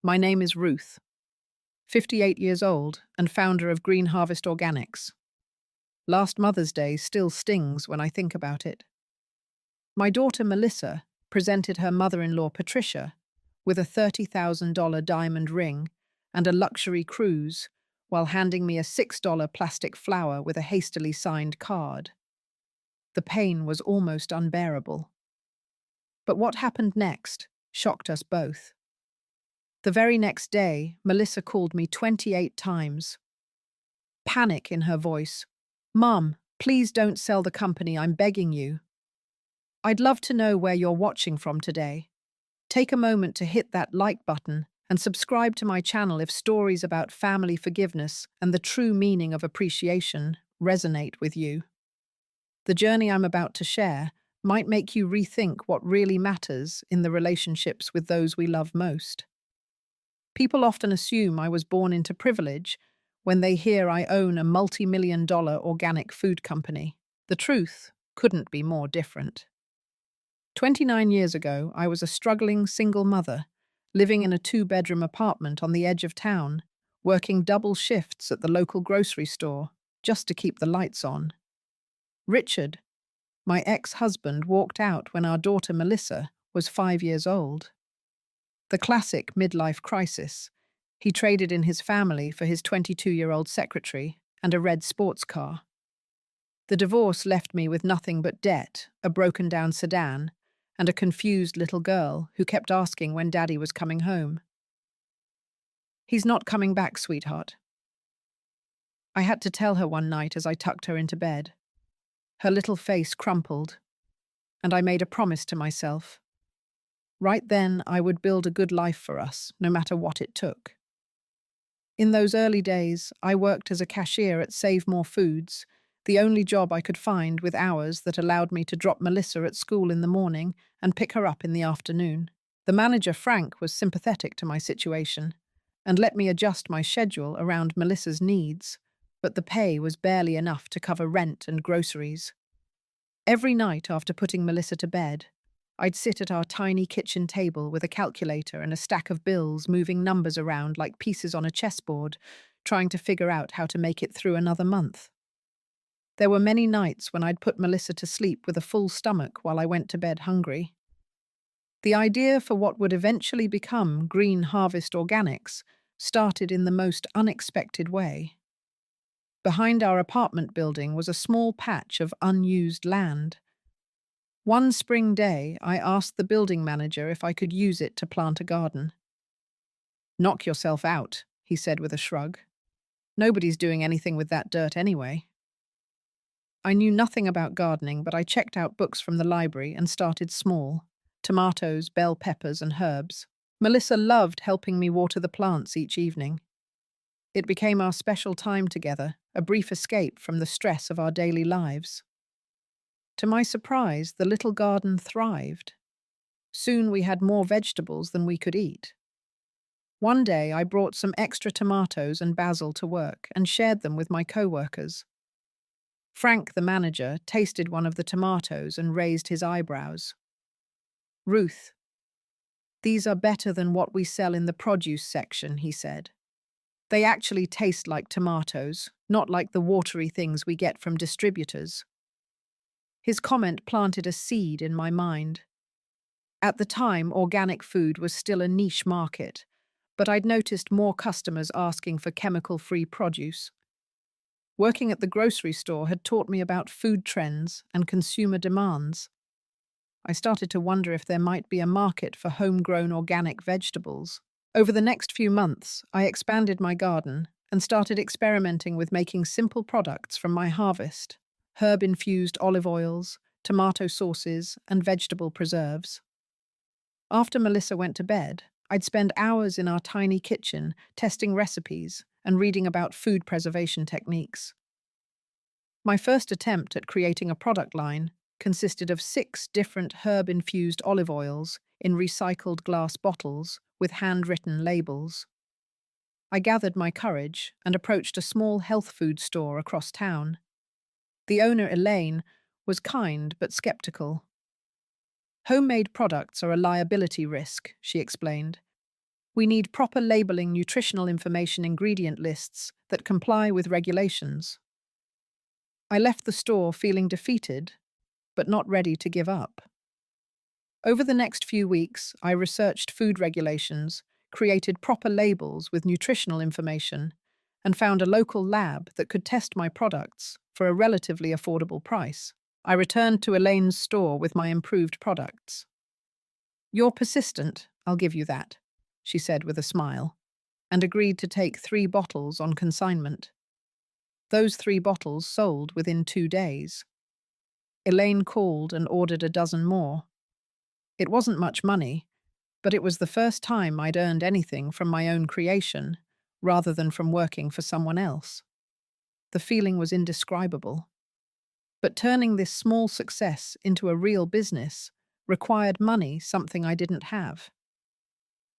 My name is Ruth, 58 years old and founder of Green Harvest Organics. Last Mother's Day still stings when I think about it. My daughter Melissa presented her mother-in-law Patricia with a $30,000 diamond ring and a luxury cruise while handing me a $6 plastic flower with a hastily signed card. The pain was almost unbearable. But what happened next shocked us both. The very next day, Melissa called me 28 times. Panic in her voice. "Mum, please don't sell the company, I'm begging you. I'd love to know where you're watching from today. Take a moment to hit that like button and subscribe to my channel if stories about family forgiveness and the true meaning of appreciation resonate with you. The journey I'm about to share might make you rethink what really matters in the relationships with those we love most. People often assume I was born into privilege when they hear I own a multi-million-dollar organic food company. The truth couldn't be more different. 29 years ago, I was a struggling single mother, living in a two-bedroom apartment on the edge of town, working double shifts at the local grocery store just to keep the lights on. Richard, my ex-husband, walked out when our daughter Melissa was 5 years old. The classic midlife crisis. He traded in his family for his 22-year-old secretary and a red sports car. The divorce left me with nothing but debt, a broken-down sedan, and a confused little girl who kept asking when Daddy was coming home. "He's not coming back, sweetheart." I had to tell her one night as I tucked her into bed. Her little face crumpled, and I made a promise to myself. Right then, I would build a good life for us, no matter what it took. In those early days, I worked as a cashier at Save More Foods, the only job I could find with hours that allowed me to drop Melissa at school in the morning and pick her up in the afternoon. The manager, Frank, was sympathetic to my situation and let me adjust my schedule around Melissa's needs, but the pay was barely enough to cover rent and groceries. Every night after putting Melissa to bed, I'd sit at our tiny kitchen table with a calculator and a stack of bills, moving numbers around like pieces on a chessboard, trying to figure out how to make it through another month. There were many nights when I'd put Melissa to sleep with a full stomach while I went to bed hungry. The idea for what would eventually become Green Harvest Organics started in the most unexpected way. Behind our apartment building was a small patch of unused land. One spring day, I asked the building manager if I could use it to plant a garden. "Knock yourself out," he said with a shrug. "Nobody's doing anything with that dirt anyway." I knew nothing about gardening, but I checked out books from the library and started small: tomatoes, bell peppers, and herbs. Melissa loved helping me water the plants each evening. It became our special time together, a brief escape from the stress of our daily lives. To my surprise, the little garden thrived. Soon we had more vegetables than we could eat. One day I brought some extra tomatoes and basil to work and shared them with my co-workers. Frank, the manager, tasted one of the tomatoes and raised his eyebrows. "Ruth, these are better than what we sell in the produce section," he said. "They actually taste like tomatoes, not like the watery things we get from distributors." His comment planted a seed in my mind. At the time, organic food was still a niche market, but I'd noticed more customers asking for chemical-free produce. Working at the grocery store had taught me about food trends and consumer demands. I started to wonder if there might be a market for homegrown organic vegetables. Over the next few months, I expanded my garden and started experimenting with making simple products from my harvest: herb-infused olive oils, tomato sauces, and vegetable preserves. After Melissa went to bed, I'd spend hours in our tiny kitchen testing recipes and reading about food preservation techniques. My first attempt at creating a product line consisted of 6 different herb-infused olive oils in recycled glass bottles with handwritten labels. I gathered my courage and approached a small health food store across town. The owner, Elaine, was kind but skeptical. "Homemade products are a liability risk," she explained. We need proper labeling, nutritional information, ingredient lists that comply with regulations. I left the store feeling defeated, but not ready to give up. Over the next few weeks, I researched food regulations, created proper labels with nutritional information, and found a local lab that could test my products for a relatively affordable price. I returned to Elaine's store with my improved products. "You're persistent, I'll give you that," she said with a smile, and agreed to take 3 bottles on consignment. Those 3 bottles sold within 2 days. Elaine called and ordered a dozen more. It wasn't much money, but it was the first time I'd earned anything from my own creation, rather than from working for someone else. The feeling was indescribable. But turning this small success into a real business required money, something I didn't have.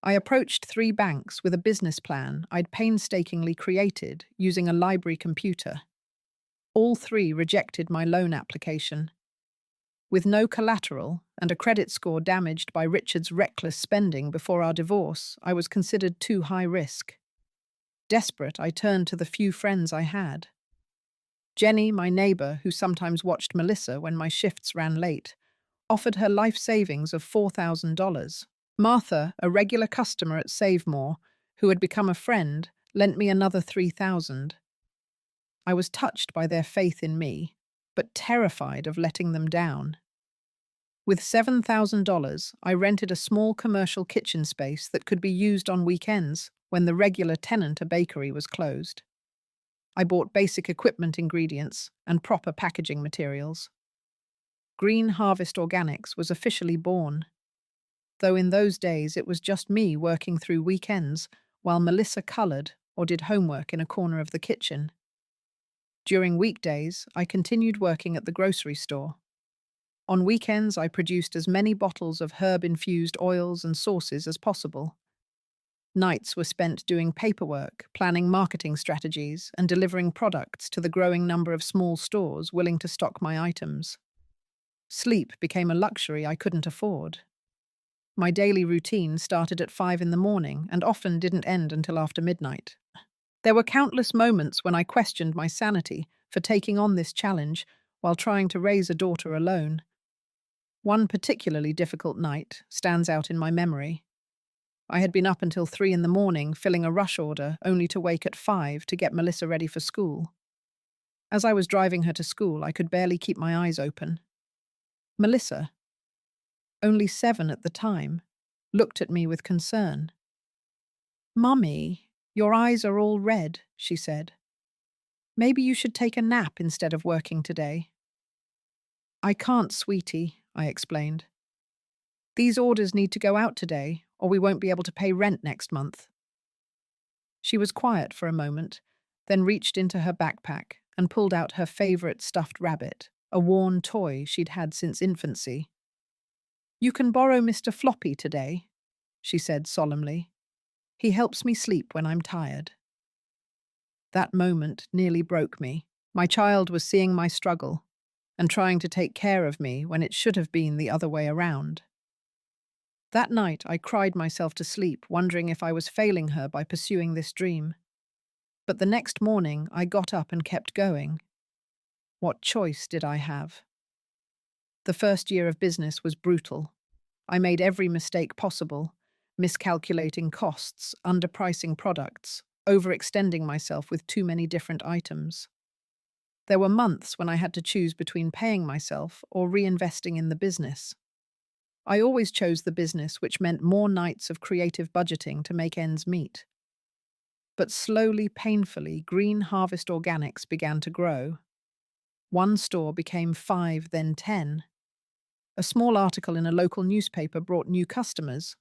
I approached 3 banks with a business plan I'd painstakingly created using a library computer. All 3 rejected my loan application. With no collateral and a credit score damaged by Richard's reckless spending before our divorce, I was considered too high risk. Desperate, I turned to the few friends I had. Jenny, my neighbor, who sometimes watched Melissa when my shifts ran late, offered her life savings of $4,000. Martha, a regular customer at Save More, who had become a friend, lent me another $3,000. I was touched by their faith in me, but terrified of letting them down. With $7,000, I rented a small commercial kitchen space that could be used on weekends when the regular tenant, a bakery, was closed. I bought basic equipment, ingredients, and proper packaging materials. Green Harvest Organics was officially born, though in those days it was just me working through weekends while Melissa colored or did homework in a corner of the kitchen. During weekdays, I continued working at the grocery store. On weekends, I produced as many bottles of herb-infused oils and sauces as possible. Nights were spent doing paperwork, planning marketing strategies, and delivering products to the growing number of small stores willing to stock my items. Sleep became a luxury I couldn't afford. My daily routine started at 5 in the morning and often didn't end until after midnight. There were countless moments when I questioned my sanity for taking on this challenge while trying to raise a daughter alone. One particularly difficult night stands out in my memory. I had been up until 3 in the morning filling a rush order, only to wake at 5 to get Melissa ready for school. As I was driving her to school, I could barely keep my eyes open. Melissa, only 7 at the time, looked at me with concern. "Mummy, your eyes are all red," she said. "Maybe you should take a nap instead of working today." "I can't, sweetie," I explained. "These orders need to go out today, or we won't be able to pay rent next month." She was quiet for a moment, then reached into her backpack and pulled out her favorite stuffed rabbit, a worn toy she'd had since infancy. "You can borrow Mr. Floppy today," she said solemnly. "He helps me sleep when I'm tired." That moment nearly broke me. My child was seeing my struggle and trying to take care of me when it should have been the other way around. That night, I cried myself to sleep, wondering if I was failing her by pursuing this dream. But the next morning, I got up and kept going. What choice did I have? The first year of business was brutal. I made every mistake possible, miscalculating costs, underpricing products, overextending myself with too many different items. There were months when I had to choose between paying myself or reinvesting in the business. I always chose the business, which meant more nights of creative budgeting to make ends meet. But slowly, painfully, Green Harvest Organics began to grow. One store became 5, then 10. A small article in a local newspaper brought new customers.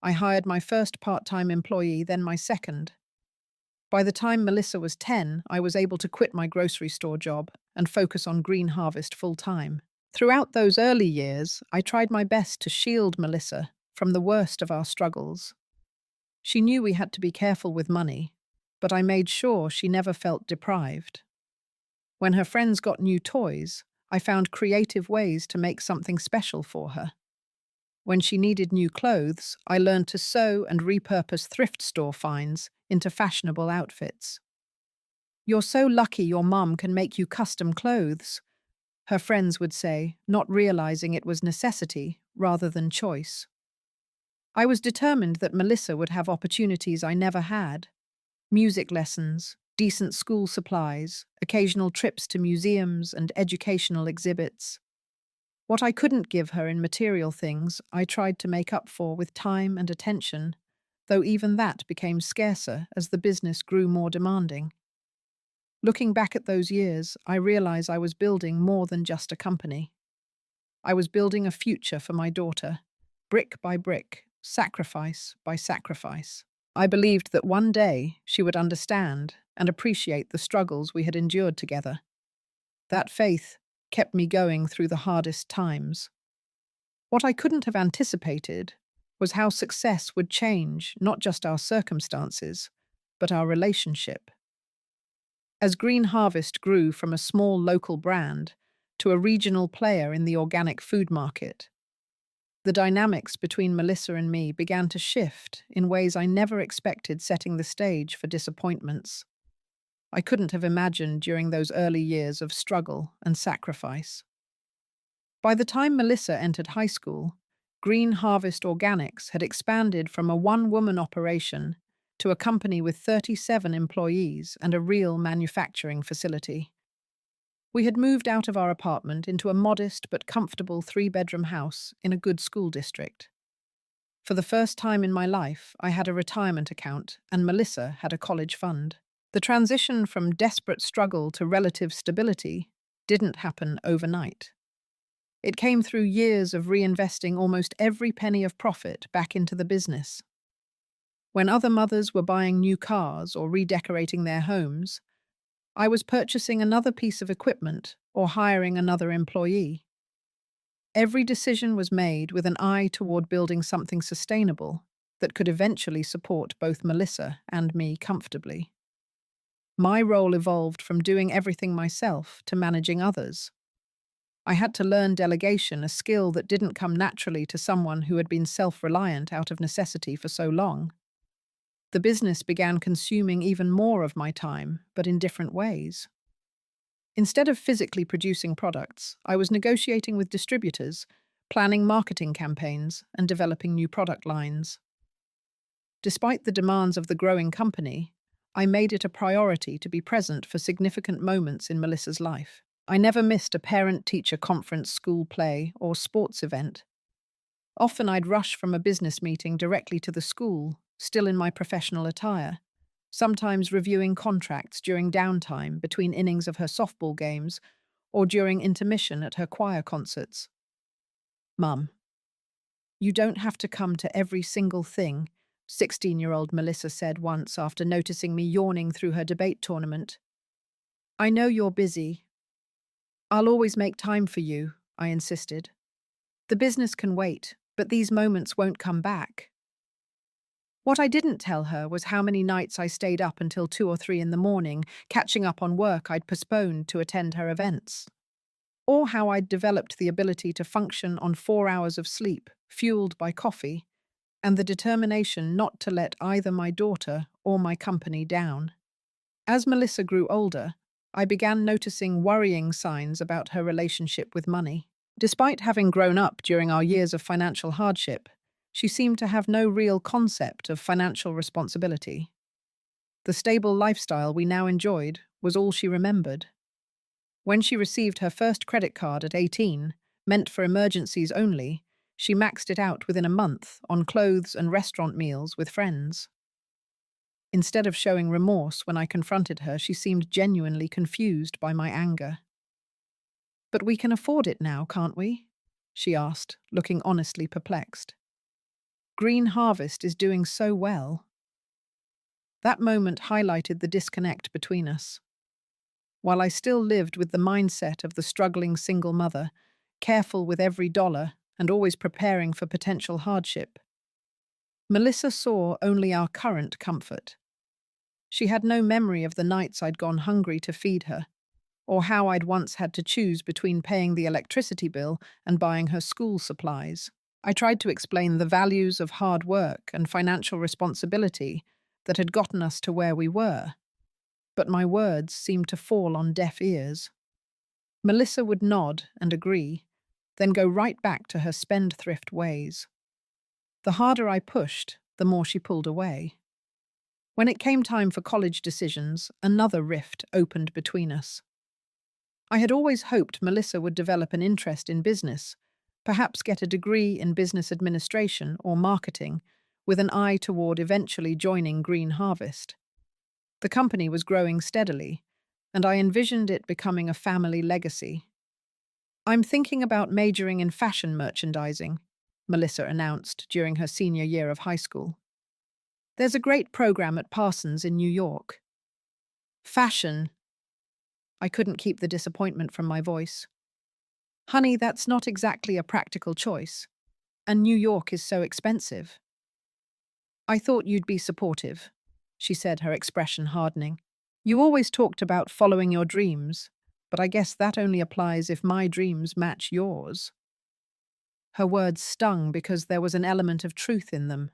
I hired my first part-time employee, then my second. By the time Melissa was 10, I was able to quit my grocery store job and focus on Green Harvest full-time. Throughout those early years, I tried my best to shield Melissa from the worst of our struggles. She knew we had to be careful with money, but I made sure she never felt deprived. When her friends got new toys, I found creative ways to make something special for her. When she needed new clothes, I learned to sew and repurpose thrift store finds into fashionable outfits. "You're so lucky your mum can make you custom clothes," her friends would say, not realizing it was necessity rather than choice. I was determined that Melissa would have opportunities I never had: music lessons, decent school supplies, occasional trips to museums and educational exhibits. What I couldn't give her in material things, I tried to make up for with time and attention, though even that became scarcer as the business grew more demanding. Looking back at those years, I realize I was building more than just a company. I was building a future for my daughter, brick by brick, sacrifice by sacrifice. I believed that one day she would understand and appreciate the struggles we had endured together. That faith kept me going through the hardest times. What I couldn't have anticipated was how success would change not just our circumstances, but our relationship. As Green Harvest grew from a small local brand to a regional player in the organic food market, the dynamics between Melissa and me began to shift in ways I never expected, setting the stage for disappointments I couldn't have imagined during those early years of struggle and sacrifice. By the time Melissa entered high school, Green Harvest Organics had expanded from a one-woman operation to a company with 37 employees and a real manufacturing facility. We had moved out of our apartment into a modest but comfortable three-bedroom house in a good school district. For the first time in my life, I had a retirement account and Melissa had a college fund. The transition from desperate struggle to relative stability didn't happen overnight. It came through years of reinvesting almost every penny of profit back into the business. When other mothers were buying new cars or redecorating their homes, I was purchasing another piece of equipment or hiring another employee. Every decision was made with an eye toward building something sustainable that could eventually support both Melissa and me comfortably. My role evolved from doing everything myself to managing others. I had to learn delegation, a skill that didn't come naturally to someone who had been self-reliant out of necessity for so long. The business began consuming even more of my time, but in different ways. Instead of physically producing products, I was negotiating with distributors, planning marketing campaigns, and developing new product lines. Despite the demands of the growing company, I made it a priority to be present for significant moments in Melissa's life. I never missed a parent-teacher conference, school play, or sports event. Often I'd rush from a business meeting directly to the school, still in my professional attire, sometimes reviewing contracts during downtime between innings of her softball games or during intermission at her choir concerts. "Mum, you don't have to come to every single thing," 16-year-old Melissa said once after noticing me yawning through her debate tournament. "I know you're busy. I'll always make time for you," I insisted. "The business can wait, but these moments won't come back." What I didn't tell her was how many nights I stayed up until 2 or 3 in the morning, catching up on work I'd postponed to attend her events. Or how I'd developed the ability to function on 4 hours of sleep, fueled by coffee, and the determination not to let either my daughter or my company down. As Melissa grew older, I began noticing worrying signs about her relationship with money. Despite having grown up during our years of financial hardship, she seemed to have no real concept of financial responsibility. The stable lifestyle we now enjoyed was all she remembered. When she received her first credit card at 18, meant for emergencies only, she maxed it out within a month on clothes and restaurant meals with friends. Instead of showing remorse when I confronted her, she seemed genuinely confused by my anger. "But we can afford it now, can't we?" she asked, looking honestly perplexed. "Green Harvest is doing so well." That moment highlighted the disconnect between us. While I still lived with the mindset of the struggling single mother, careful with every dollar and always preparing for potential hardship, Melissa saw only our current comfort. She had no memory of the nights I'd gone hungry to feed her, or how I'd once had to choose between paying the electricity bill and buying her school supplies. I tried to explain the values of hard work and financial responsibility that had gotten us to where we were, but my words seemed to fall on deaf ears. Melissa would nod and agree, then go right back to her spendthrift ways. The harder I pushed, the more she pulled away. When it came time for college decisions, another rift opened between us. I had always hoped Melissa would develop an interest in business, perhaps get a degree in business administration or marketing, with an eye toward eventually joining Green Harvest. The company was growing steadily, and I envisioned it becoming a family legacy. "I'm thinking about majoring in fashion merchandising," Melissa announced during her senior year of high school. "There's a great program at Parsons in New York." Fashion. I couldn't keep the disappointment from my voice. "Honey, that's not exactly a practical choice. And New York is so expensive." "I thought you'd be supportive," she said, her expression hardening. "You always talked about following your dreams, but I guess that only applies if my dreams match yours." Her words stung because there was an element of truth in them.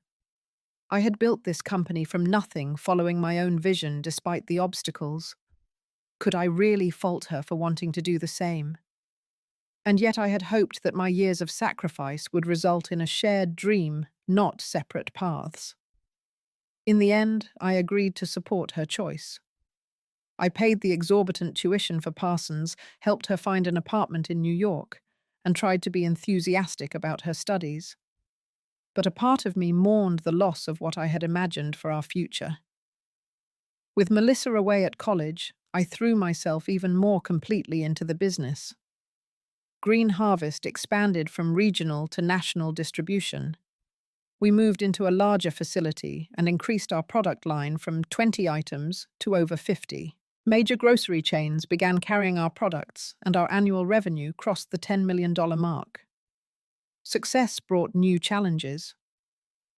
I had built this company from nothing, following my own vision despite the obstacles. Could I really fault her for wanting to do the same? And yet I had hoped that my years of sacrifice would result in a shared dream, not separate paths. In the end, I agreed to support her choice. I paid the exorbitant tuition for Parsons, helped her find an apartment in New York, and tried to be enthusiastic about her studies. But a part of me mourned the loss of what I had imagined for our future. With Melissa away at college, I threw myself even more completely into the business. Green Harvest expanded from regional to national distribution. We moved into a larger facility and increased our product line from 20 items to over 50. Major grocery chains began carrying our products, and our annual revenue crossed the $10 million mark. Success brought new challenges.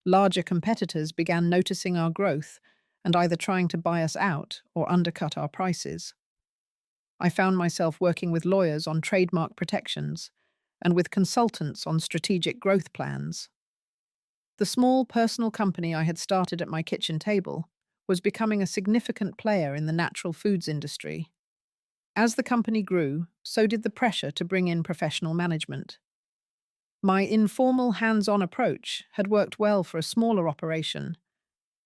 Larger competitors began noticing our growth and either trying to buy us out or undercut our prices. I found myself working with lawyers on trademark protections and with consultants on strategic growth plans. The small personal company I had started at my kitchen table was becoming a significant player in the natural foods industry. As the company grew, so did the pressure to bring in professional management. My informal, hands-on approach had worked well for a smaller operation,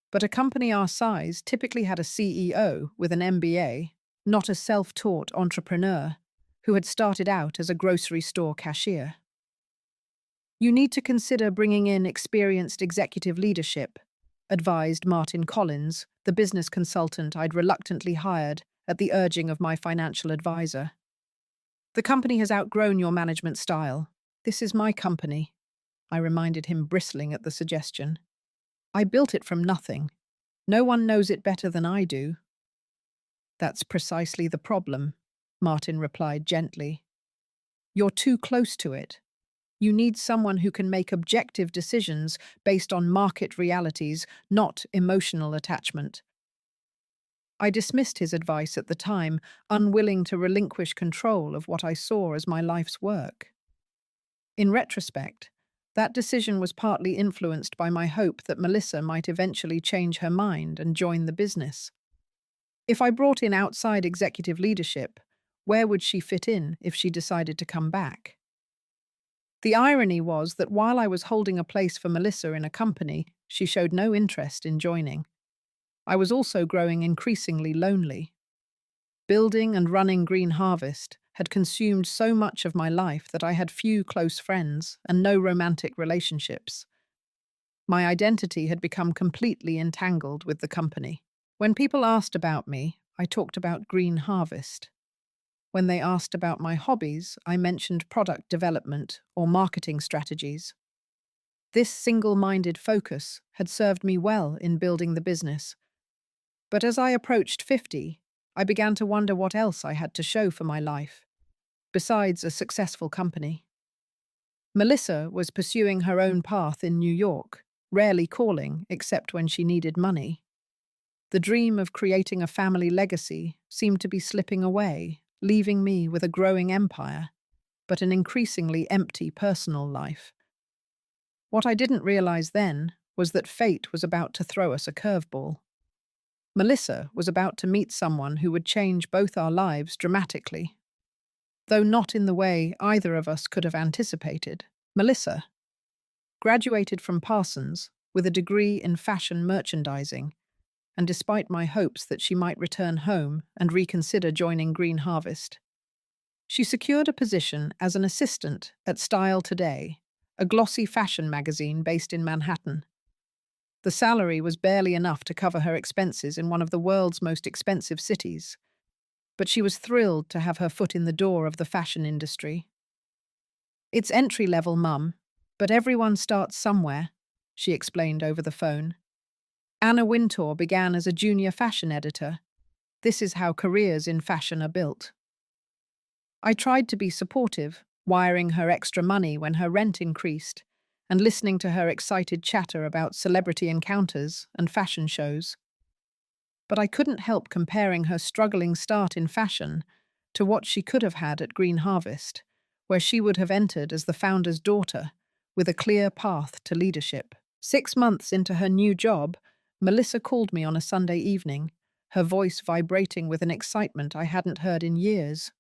but a company our size typically had a CEO with an MBA, not a self-taught entrepreneur who had started out as a grocery store cashier. "You need to consider bringing in experienced executive leadership," advised Martin Collins, the business consultant I'd reluctantly hired at the urging of my financial advisor. "The company has outgrown your management style. This is my company," I reminded him, bristling at the suggestion. "I built it from nothing. No one knows it better than I do." "That's precisely the problem," Martin replied gently. "You're too close to it. You need someone who can make objective decisions based on market realities, not emotional attachment." I dismissed his advice at the time, unwilling to relinquish control of what I saw as my life's work. In retrospect, that decision was partly influenced by my hope that Melissa might eventually change her mind and join the business. If I brought in outside executive leadership, where would she fit in if she decided to come back? The irony was that while I was holding a place for Melissa in a company, she showed no interest in joining. I was also growing increasingly lonely. Building and running Green Harvest had consumed so much of my life that I had few close friends and no romantic relationships. My identity had become completely entangled with the company. When people asked about me, I talked about Green Harvest. When they asked about my hobbies, I mentioned product development or marketing strategies. This single-minded focus had served me well in building the business. But as I approached 50, I began to wonder what else I had to show for my life, besides a successful company. Melissa was pursuing her own path in New York, rarely calling except when she needed money. The dream of creating a family legacy seemed to be slipping away, leaving me with a growing empire, but an increasingly empty personal life. What I didn't realize then was that fate was about to throw us a curveball. Melissa was about to meet someone who would change both our lives dramatically, though not in the way either of us could have anticipated. Melissa graduated from Parsons with a degree in fashion merchandising, and despite my hopes that she might return home and reconsider joining Green Harvest, she secured a position as an assistant at Style Today, a glossy fashion magazine based in Manhattan. The salary was barely enough to cover her expenses in one of the world's most expensive cities, but she was thrilled to have her foot in the door of the fashion industry. "It's entry-level, Mum, but everyone starts somewhere," she explained over the phone. "Anna Wintour began as a junior fashion editor. This is how careers in fashion are built." I tried to be supportive, wiring her extra money when her rent increased, and listening to her excited chatter about celebrity encounters and fashion shows. But I couldn't help comparing her struggling start in fashion to what she could have had at Green Harvest, where she would have entered as the founder's daughter, with a clear path to leadership. 6 months into her new job, Melissa called me on a Sunday evening, her voice vibrating with an excitement I hadn't heard in years.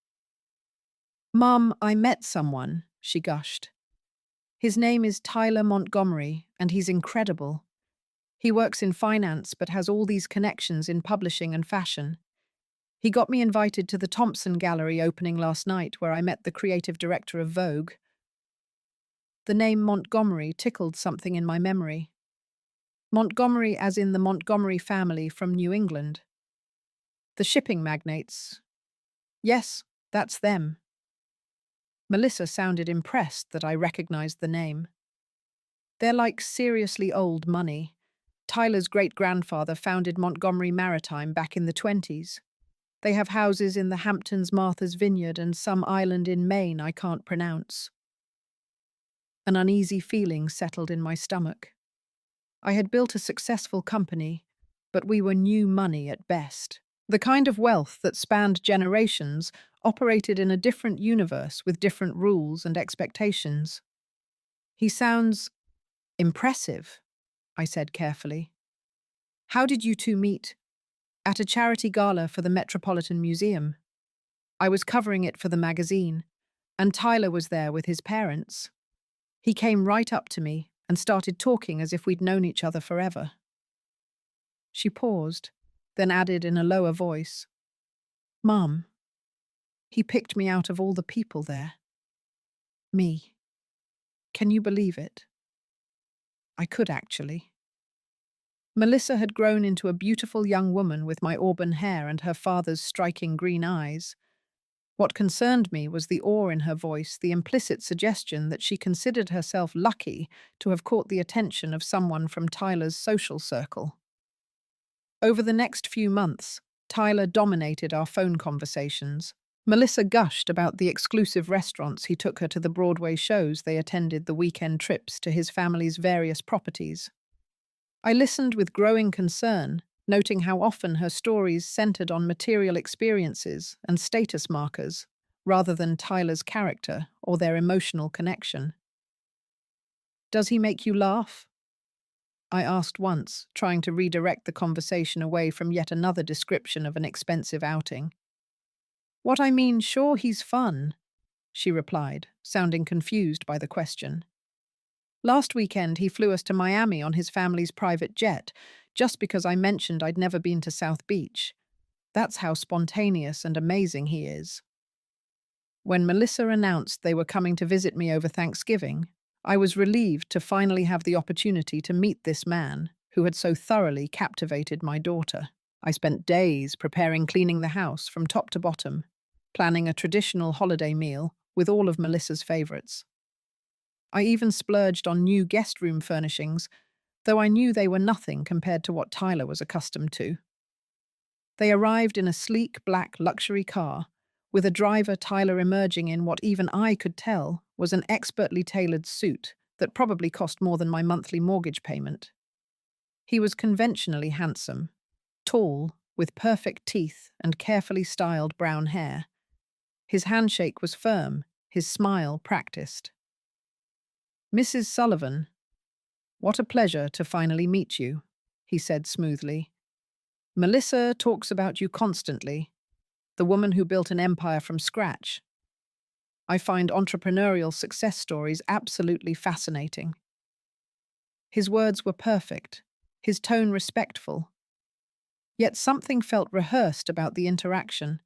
"Mum, I met someone," she gushed. "His name is Tyler Montgomery, and he's incredible. He works in finance but has all these connections in publishing and fashion. He got me invited to the Thompson Gallery opening last night, where I met the creative director of Vogue." The name Montgomery tickled something in my memory. Montgomery as in the Montgomery family from New England. The shipping magnates. Yes, that's them. Melissa sounded impressed that I recognized the name. "They're like seriously old money. Tyler's great-grandfather founded Montgomery Maritime back in the 20s. They have houses in the Hamptons Martha's Vineyard and some island in Maine I can't pronounce." An uneasy feeling settled in my stomach. I had built a successful company, but we were new money at best. The kind of wealth that spanned generations operated in a different universe with different rules and expectations. "He sounds impressive," I said carefully. "How did you two meet?" "At a charity gala for the Metropolitan Museum. I was covering it for the magazine, and Tyler was there with his parents. He came right up to me and started talking as if we'd known each other forever." She paused, then added in a lower voice, "Mum, he picked me out of all the people there. Me. Can you believe it?" I could actually. Melissa had grown into a beautiful young woman with my auburn hair and her father's striking green eyes. What concerned me was the awe in her voice, the implicit suggestion that she considered herself lucky to have caught the attention of someone from Tyler's social circle. Over the next few months, Tyler dominated our phone conversations. Melissa gushed about the exclusive restaurants he took her to, the Broadway shows they attended, the weekend trips to his family's various properties. I listened with growing concern, noting how often her stories centered on material experiences and status markers, rather than Tyler's character or their emotional connection. "Does he make you laugh?" I asked once, trying to redirect the conversation away from yet another description of an expensive outing. "What I mean, sure, he's fun," she replied, sounding confused by the question. "Last weekend he flew us to Miami on his family's private jet, just because I mentioned I'd never been to South Beach. That's how spontaneous and amazing he is." When Melissa announced they were coming to visit me over Thanksgiving, I was relieved to finally have the opportunity to meet this man who had so thoroughly captivated my daughter. I spent days preparing cleaning the house from top to bottom, planning a traditional holiday meal with all of Melissa's favorites. I even splurged on new guest room furnishings, though I knew they were nothing compared to what Tyler was accustomed to. They arrived in a sleek black luxury car, with a driver Tyler emerging in what even I could tell was an expertly tailored suit that probably cost more than my monthly mortgage payment. He was conventionally handsome, tall, with perfect teeth and carefully styled brown hair. His handshake was firm, his smile practiced. "Mrs. Sullivan," What a pleasure to finally meet you, he said smoothly. Melissa talks about you constantly, the woman who built an empire from scratch. I find entrepreneurial success stories absolutely fascinating. His words were perfect, his tone respectful, yet something felt rehearsed about the interaction,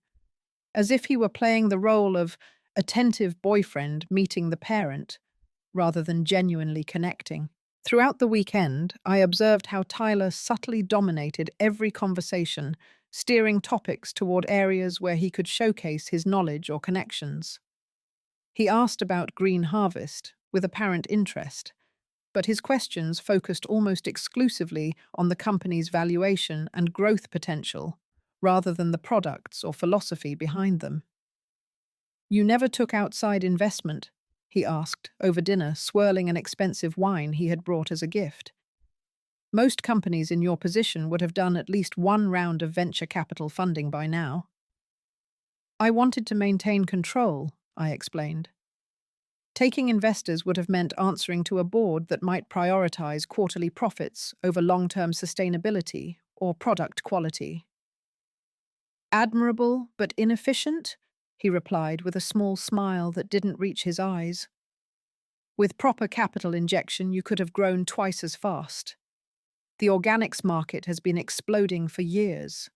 as if he were playing the role of attentive boyfriend meeting the parent, rather than genuinely connecting. Throughout the weekend, I observed how Tyler subtly dominated every conversation, steering topics toward areas where he could showcase his knowledge or connections. He asked about Green Harvest, with apparent interest, but his questions focused almost exclusively on the company's valuation and growth potential, rather than the products or philosophy behind them. You never took outside investment? He asked, over dinner, swirling an expensive wine he had brought as a gift. Most companies in your position would have done at least one round of venture capital funding by now. I wanted to maintain control, I explained. Taking investors would have meant answering to a board that might prioritize quarterly profits over long-term sustainability or product quality. Admirable but inefficient, he replied with a small smile that didn't reach his eyes. With proper capital injection, you could have grown twice as fast. The organics market has been exploding for years.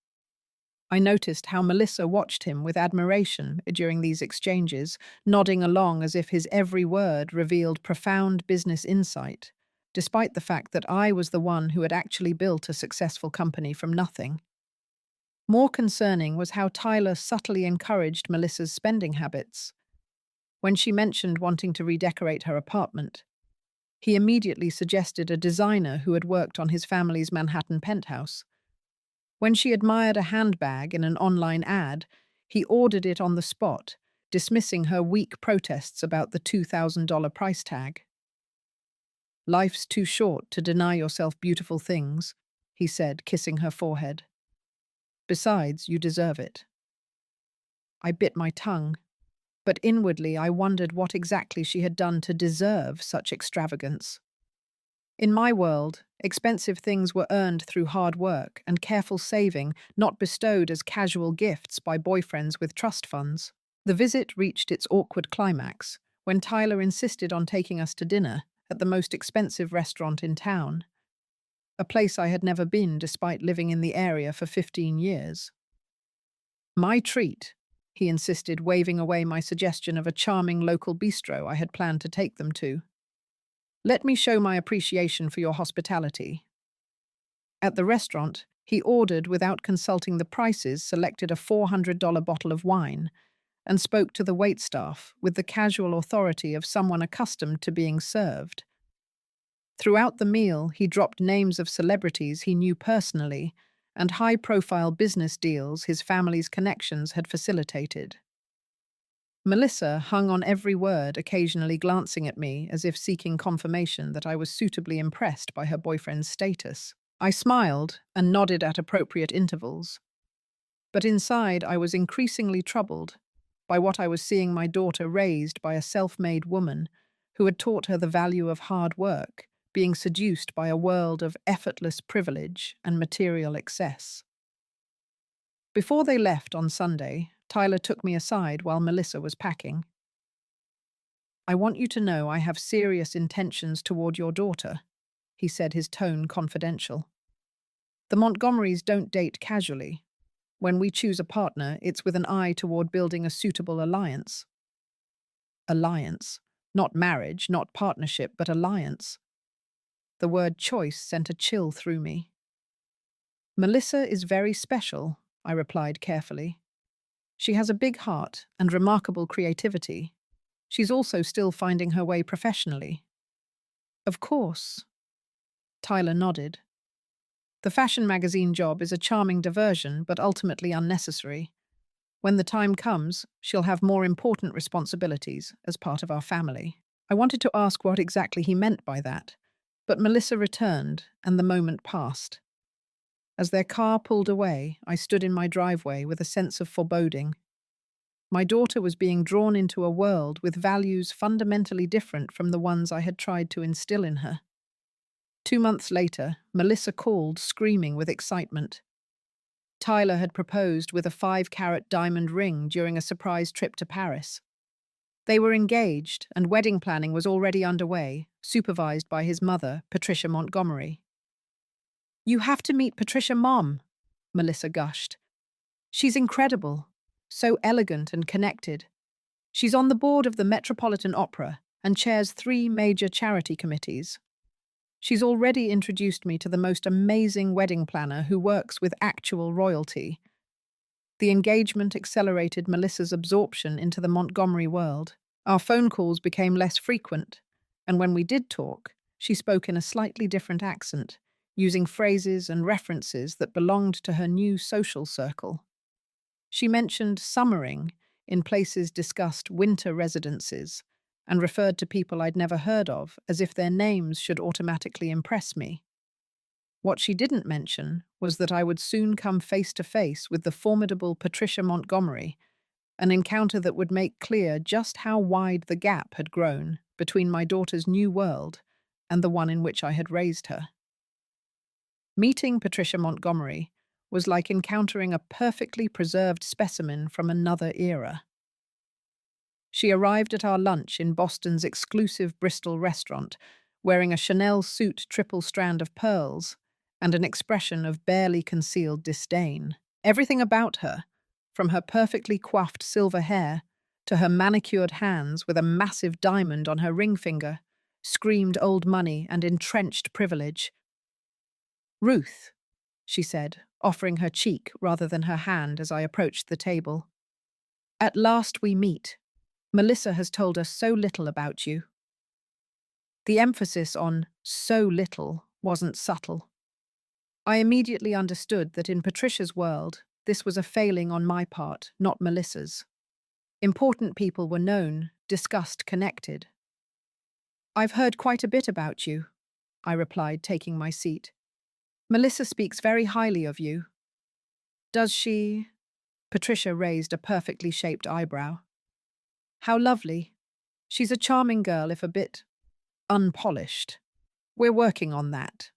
I noticed how Melissa watched him with admiration during these exchanges, nodding along as if his every word revealed profound business insight, despite the fact that I was the one who had actually built a successful company from nothing. More concerning was how Tyler subtly encouraged Melissa's spending habits. When she mentioned wanting to redecorate her apartment, he immediately suggested a designer who had worked on his family's Manhattan penthouse. When she admired a handbag in an online ad, he ordered it on the spot, dismissing her weak protests about the $2,000 price tag. Life's too short to deny yourself beautiful things, he said, kissing her forehead. Besides, you deserve it. I bit my tongue, but inwardly I wondered what exactly she had done to deserve such extravagance. In my world, expensive things were earned through hard work and careful saving, not bestowed as casual gifts by boyfriends with trust funds. The visit reached its awkward climax when Tyler insisted on taking us to dinner at the most expensive restaurant in town, a place I had never been despite living in the area for 15 years. My treat, he insisted, waving away my suggestion of a charming local bistro I had planned to take them to. Let me show my appreciation for your hospitality. At the restaurant, he ordered without consulting the prices, selected a $400 bottle of wine, and spoke to the waitstaff with the casual authority of someone accustomed to being served. Throughout the meal, he dropped names of celebrities he knew personally and high-profile business deals his family's connections had facilitated. Melissa hung on every word, occasionally glancing at me as if seeking confirmation that I was suitably impressed by her boyfriend's status. I smiled and nodded at appropriate intervals. But inside, I was increasingly troubled by what I was seeing my daughter raised by a self-made woman who had taught her the value of hard work, being seduced by a world of effortless privilege and material excess. Before they left on Sunday, Tyler took me aside while Melissa was packing. I want you to know I have serious intentions toward your daughter, he said, his tone confidential. The Montgomerys don't date casually. When we choose a partner, it's with an eye toward building a suitable alliance. Alliance. Not marriage, not partnership, but alliance. The word choice sent a chill through me. Melissa is very special, I replied carefully. She has a big heart and remarkable creativity. She's also still finding her way professionally. Of course. Tyler nodded. The fashion magazine job is a charming diversion, but ultimately unnecessary. When the time comes, she'll have more important responsibilities as part of our family. I wanted to ask what exactly he meant by that, but Melissa returned, and the moment passed. As their car pulled away, I stood in my driveway with a sense of foreboding. My daughter was being drawn into a world with values fundamentally different from the ones I had tried to instill in her. 2 months later, Melissa called, screaming with excitement. Tyler had proposed with a 5-carat diamond ring during a surprise trip to Paris. They were engaged, and wedding planning was already underway, supervised by his mother, Patricia Montgomery. "You have to meet Patricia, Mom," Melissa gushed. "She's incredible, so elegant and connected. She's on the board of the Metropolitan Opera and chairs 3 major charity committees. She's already introduced me to the most amazing wedding planner who works with actual royalty." The engagement accelerated Melissa's absorption into the Montgomery world. Our phone calls became less frequent, and when we did talk, she spoke in a slightly different accent, using phrases and references that belonged to her new social circle. She mentioned summering in places discussed winter residences and referred to people I'd never heard of as if their names should automatically impress me. What she didn't mention was that I would soon come face to face with the formidable Patricia Montgomery, an encounter that would make clear just how wide the gap had grown between my daughter's new world and the one in which I had raised her. Meeting Patricia Montgomery was like encountering a perfectly preserved specimen from another era. She arrived at our lunch in Boston's exclusive Bristol restaurant, wearing a Chanel suit triple strand of pearls and an expression of barely concealed disdain. Everything about her, from her perfectly coiffed silver hair to her manicured hands with a massive diamond on her ring finger, screamed old money and entrenched privilege. "Ruth," she said, offering her cheek rather than her hand as I approached the table. "At last we meet. Melissa has told us so little about you." The emphasis on "so little" wasn't subtle. I immediately understood that in Patricia's world, this was a failing on my part, not Melissa's. Important people were known, discussed, connected. "I've heard quite a bit about you," I replied, taking my seat. "Melissa speaks very highly of you." "Does she?" Patricia raised a perfectly shaped eyebrow. "How lovely. She's a charming girl, if a bit unpolished. We're working on that."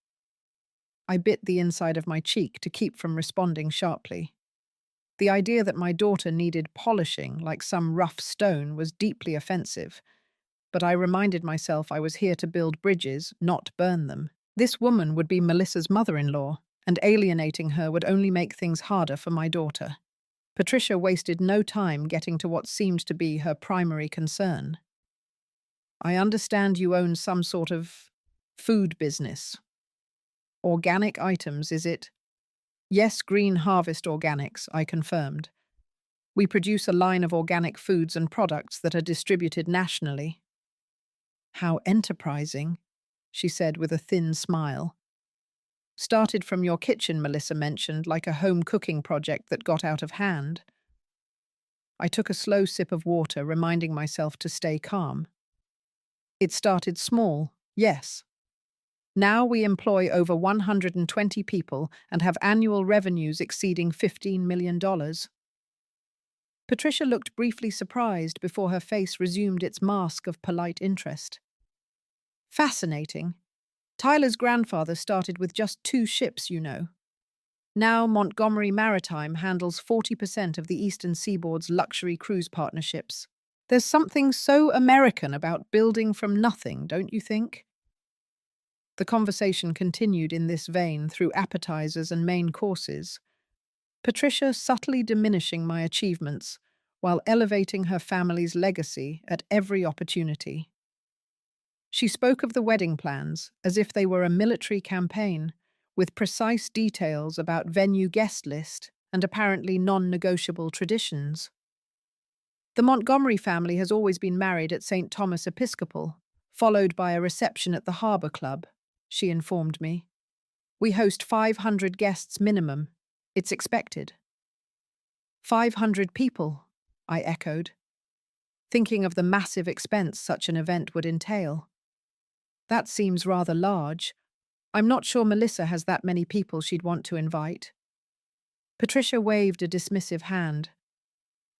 I bit the inside of my cheek to keep from responding sharply. The idea that my daughter needed polishing like some rough stone was deeply offensive, but I reminded myself I was here to build bridges, not burn them. This woman would be Melissa's mother-in-law, and alienating her would only make things harder for my daughter. Patricia wasted no time getting to what seemed to be her primary concern. "I understand you own some sort of food business. Organic items, is it?" "Yes, Green Harvest Organics," I confirmed. "We produce a line of organic foods and products that are distributed nationally." "How enterprising," she said with a thin smile. "Started from your kitchen," Melissa mentioned, like a home cooking project that got out of hand. I took a slow sip of water, reminding myself to stay calm. "It started small, yes. Now we employ over 120 people and have annual revenues exceeding $15 million. Patricia looked briefly surprised before her face resumed its mask of polite interest. "Fascinating. Tyler's grandfather started with just 2 ships, you know. Now Montgomery Maritime handles 40% of the Eastern Seaboard's luxury cruise partnerships. There's something so American about building from nothing, don't you think?" The conversation continued in this vein through appetizers and main courses, Patricia subtly diminishing my achievements while elevating her family's legacy at every opportunity. She spoke of the wedding plans as if they were a military campaign, with precise details about venue guest list and apparently non-negotiable traditions. "The Montgomery family has always been married at St. Thomas Episcopal, followed by a reception at the Harbour Club," she informed me. "We host 500 guests minimum. It's expected." 500 people, I echoed, thinking of the massive expense such an event would entail. "That seems rather large. I'm not sure Melissa has that many people she'd want to invite." Patricia waved a dismissive hand.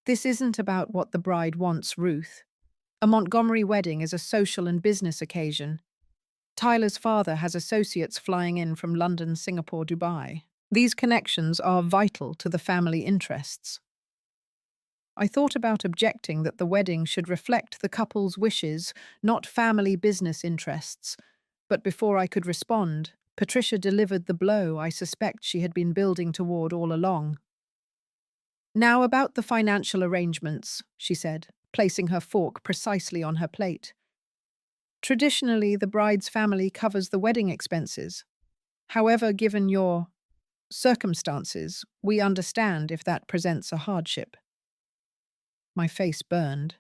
"This isn't about what the bride wants, Ruth. A Montgomery wedding is a social and business occasion. Tyler's father has associates flying in from London, Singapore, Dubai. These connections are vital to the family interests. I thought about objecting that the wedding should reflect the couple's wishes, not family business interests, but before I could respond, Patricia delivered the blow I suspect she had been building toward all along. "Now about the financial arrangements," she said, placing her fork precisely on her plate. "Traditionally, the bride's family covers the wedding expenses. However, given your circumstances, we understand if that presents a hardship." My face burned.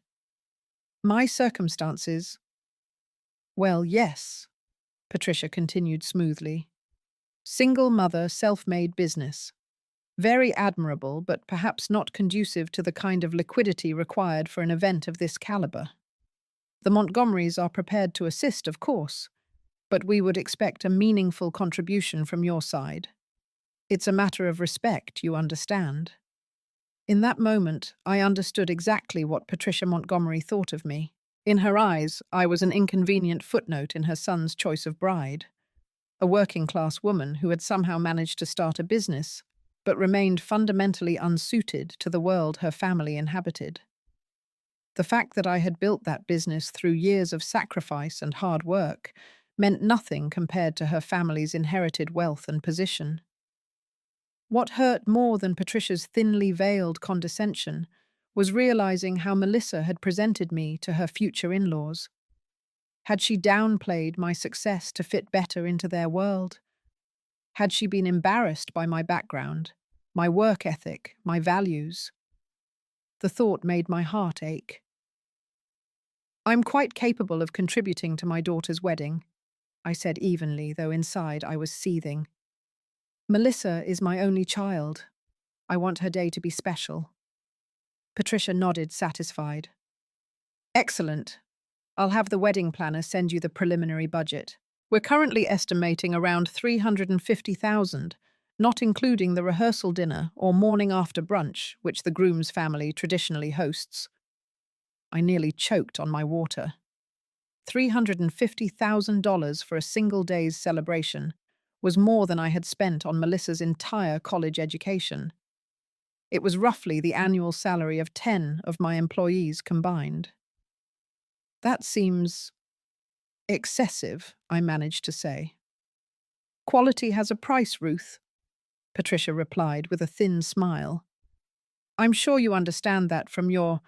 "My circumstances? Well, yes," Patricia continued smoothly. "Single mother, self-made business. Very admirable, but perhaps not conducive to the kind of liquidity required for an event of this caliber. The Montgomerys are prepared to assist, of course, but we would expect a meaningful contribution from your side. It's a matter of respect, you understand." In that moment, I understood exactly what Patricia Montgomery thought of me. In her eyes, I was an inconvenient footnote in her son's choice of bride, a working-class woman who had somehow managed to start a business, but remained fundamentally unsuited to the world her family inhabited. The fact that I had built that business through years of sacrifice and hard work meant nothing compared to her family's inherited wealth and position. What hurt more than Patricia's thinly veiled condescension was realizing how Melissa had presented me to her future in-laws. Had she downplayed my success to fit better into their world? Had she been embarrassed by my background, my work ethic, my values? The thought made my heart ache. "I'm quite capable of contributing to my daughter's wedding," I said evenly, though inside I was seething. "Melissa is my only child. I want her day to be special." Patricia nodded, satisfied. "Excellent. I'll have the wedding planner send you the preliminary budget. We're currently estimating around $350,000, not including the rehearsal dinner or morning after brunch, which the groom's family traditionally hosts." I nearly choked on my water. $350,000 for a single day's celebration was more than I had spent on Melissa's entire college education. It was roughly the annual salary of 10 of my employees combined. "That seems excessive," I managed to say. "Quality has a price, Ruth," Patricia replied with a thin smile. "I'm sure you understand that from your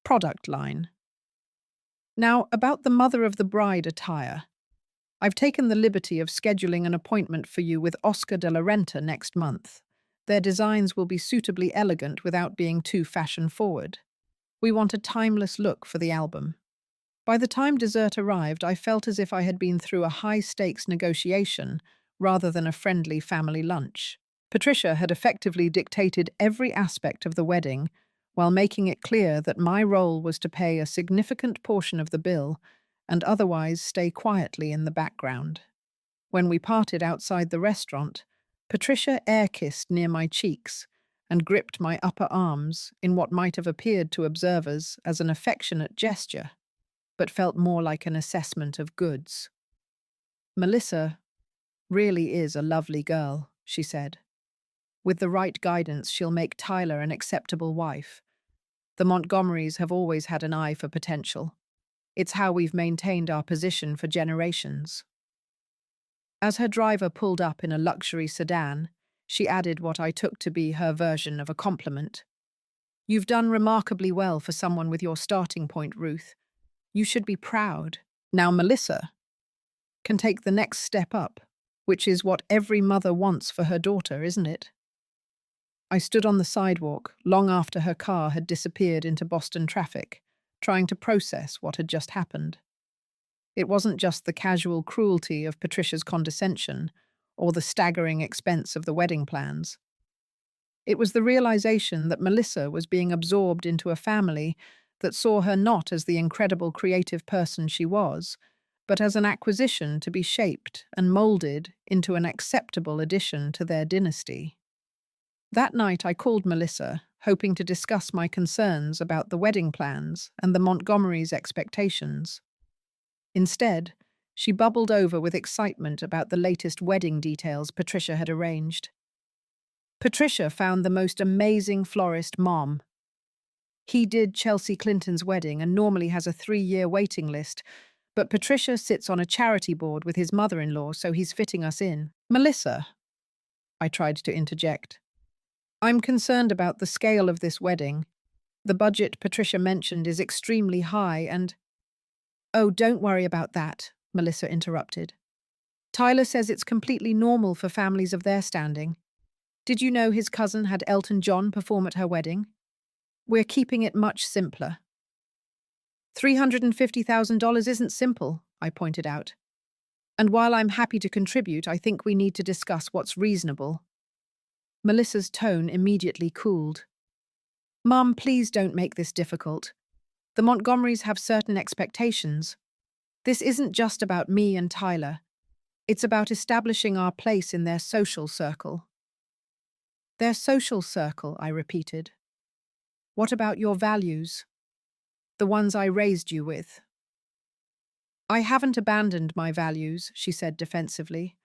product line. Now, about the mother of the bride attire. I've taken the liberty of scheduling an appointment for you with Oscar de la Renta next month. Their designs will be suitably elegant without being too fashion-forward. We want a timeless look for the album." By the time dessert arrived, I felt as if I had been through a high-stakes negotiation rather than a friendly family lunch. Patricia had effectively dictated every aspect of the wedding, while making it clear that my role was to pay a significant portion of the bill and otherwise stay quietly in the background. When we parted outside the restaurant, Patricia air-kissed near my cheeks and gripped my upper arms in what might have appeared to observers as an affectionate gesture, but felt more like an assessment of goods. "Melissa really is a lovely girl," she said. "With the right guidance, she'll make Tyler an acceptable wife. The Montgomerys have always had an eye for potential. It's how we've maintained our position for generations." As her driver pulled up in a luxury sedan, she added what I took to be her version of a compliment. "You've done remarkably well for someone with your starting point, Ruth. You should be proud. Now Melissa can take the next step up, which is what every mother wants for her daughter, isn't it?" I stood on the sidewalk long after her car had disappeared into Boston traffic, trying to process what had just happened. It wasn't just the casual cruelty of Patricia's condescension or the staggering expense of the wedding plans. It was the realization that Melissa was being absorbed into a family that saw her not as the incredible creative person she was, but as an acquisition to be shaped and molded into an acceptable addition to their dynasty. That night I called Melissa, hoping to discuss my concerns about the wedding plans and the Montgomerys' expectations. Instead, She bubbled over with excitement about the latest wedding details Patricia had arranged. Patricia found the most amazing florist, Mom. He did Chelsea Clinton's wedding and normally has a 3-year waiting list, but Patricia sits on a charity board with his mother-in-law, so he's fitting us in. Melissa, I tried to interject. I'm concerned about the scale of this wedding. The budget Patricia mentioned is extremely high and— Oh, don't worry about that, Melissa interrupted. Tyler says it's completely normal for families of their standing. Did you know his cousin had Elton John perform at her wedding? We're keeping it much simpler. $350,000 isn't simple, I pointed out. And while I'm happy to contribute, I think we need to discuss what's reasonable. Melissa's tone immediately cooled. Mum, please don't make this difficult. The Montgomerys have certain expectations. This isn't just about me and Tyler. It's about establishing our place in their social circle. Their social circle, I repeated. What about your values? The ones I raised you with. I haven't abandoned my values, she said defensively.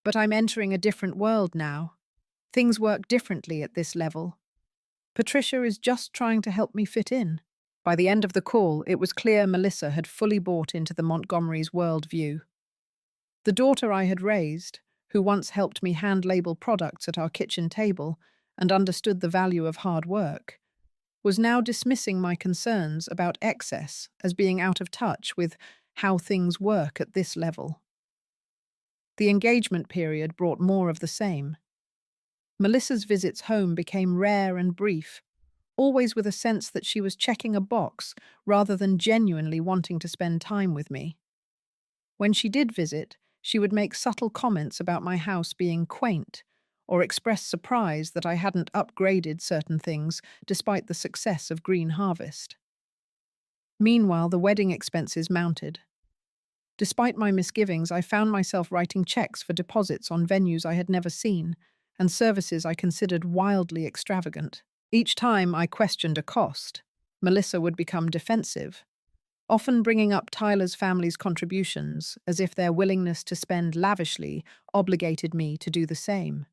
But I'm entering a different world now. Things work differently at this level. Patricia is just trying to help me fit in. By the end of the call, it was clear Melissa had fully bought into the Montgomerys' worldview. The daughter I had raised, who once helped me hand-label products at our kitchen table and understood the value of hard work, was now dismissing my concerns about excess as being out of touch with how things work at this level. The engagement period brought more of the same. Melissa's visits home became rare and brief, always with a sense that she was checking a box rather than genuinely wanting to spend time with me. When she did visit, she would make subtle comments about my house being quaint, or express surprise that I hadn't upgraded certain things despite the success of Green Harvest. Meanwhile, the wedding expenses mounted. Despite my misgivings, I found myself writing checks for deposits on venues I had never seen and services I considered wildly extravagant. Each time I questioned a cost, Melissa would become defensive, often bringing up Tyler's family's contributions as if their willingness to spend lavishly obligated me to do the same.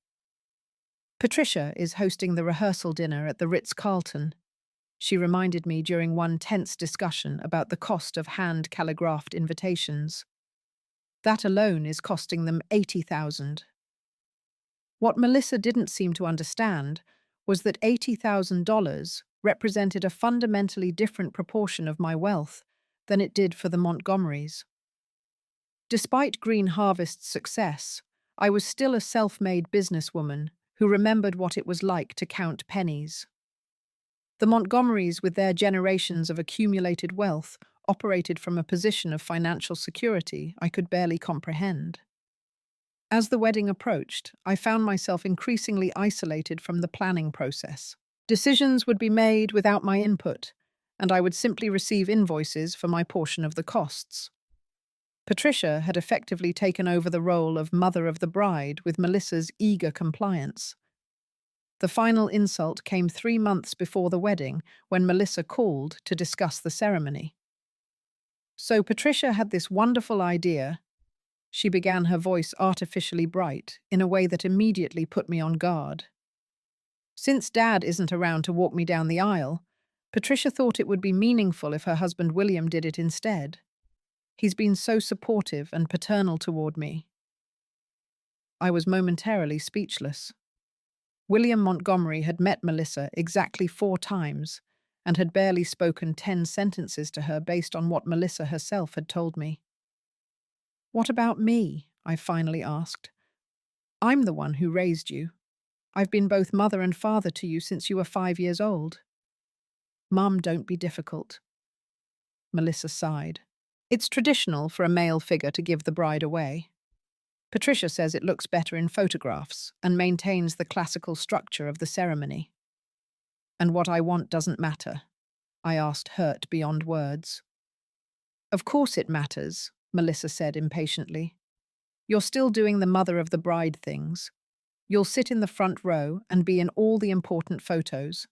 Patricia is hosting the rehearsal dinner at the Ritz-Carlton, she reminded me during one tense discussion about the cost of hand-calligraphed invitations. That alone is costing them $80,000. What Melissa didn't seem to understand was that $80,000 represented a fundamentally different proportion of my wealth than it did for the Montgomerys. Despite Green Harvest's success, I was still a self-made businesswoman who remembered what it was like to count pennies. The Montgomerys, with their generations of accumulated wealth, operated from a position of financial security I could barely comprehend. As the wedding approached, I found myself increasingly isolated from the planning process. Decisions would be made without my input, and I would simply receive invoices for my portion of the costs. Patricia had effectively taken over the role of mother of the bride with Melissa's eager compliance. The final insult came 3 months before the wedding, when Melissa called to discuss the ceremony. So Patricia had this wonderful idea. She began, her voice artificially bright, in a way that immediately put me on guard. Since Dad isn't around to walk me down the aisle, Patricia thought it would be meaningful if her husband William did it instead. He's been so supportive and paternal toward me. I was momentarily speechless. William Montgomery had met Melissa exactly 4 times and had barely spoken 10 sentences to her based on what Melissa herself had told me. What about me? I finally asked. I'm the one who raised you. I've been both mother and father to you since you were 5 years old. Mum, don't be difficult. Melissa sighed. It's traditional for a male figure to give the bride away. Patricia says it looks better in photographs and maintains the classical structure of the ceremony. And what I want doesn't matter, I asked, hurt beyond words. Of course it matters, Melissa said impatiently. You're still doing the mother of the bride things. You'll sit in the front row and be in all the important photos.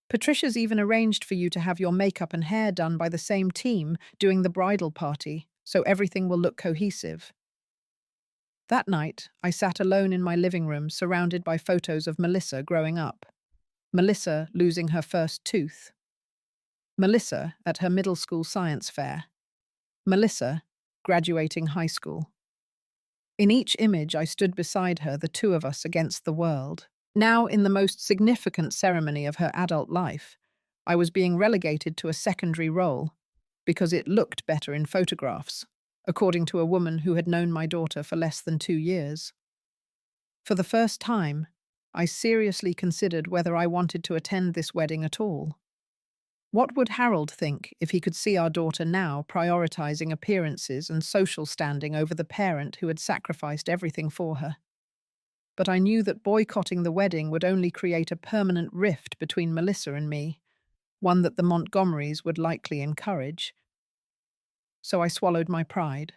Patricia's even arranged for you to have your makeup and hair done by the same team doing the bridal party. so everything will look cohesive. That night, I sat alone in my living room surrounded by photos of Melissa growing up. Melissa losing her first tooth. Melissa at her middle school science fair. Melissa graduating high school. In each image, I stood beside her, the two of us against the world. Now, in the most significant ceremony of her adult life, I was being relegated to a secondary role because it looked better in photographs, according to a woman who had known my daughter for less than 2 years. For the first time, I seriously considered whether I wanted to attend this wedding at all. What would Harold think if he could see our daughter now prioritizing appearances and social standing over the parent who had sacrificed everything for her? But I knew that boycotting the wedding would only create a permanent rift between Melissa and me, one that the Montgomerys would likely encourage. So I swallowed my pride,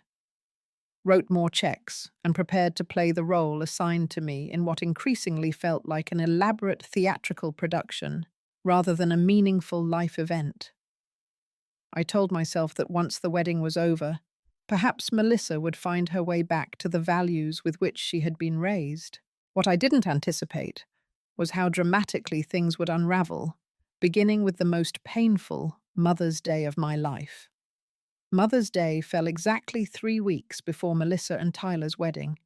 wrote more checks, and prepared to play the role assigned to me in what increasingly felt like an elaborate theatrical production rather than a meaningful life event. I told myself that once the wedding was over, perhaps Melissa would find her way back to the values with which she had been raised. What I didn't anticipate was how dramatically things would unravel, beginning with the most painful Mother's Day of my life. Mother's Day fell exactly 3 weeks before Melissa and Tyler's wedding.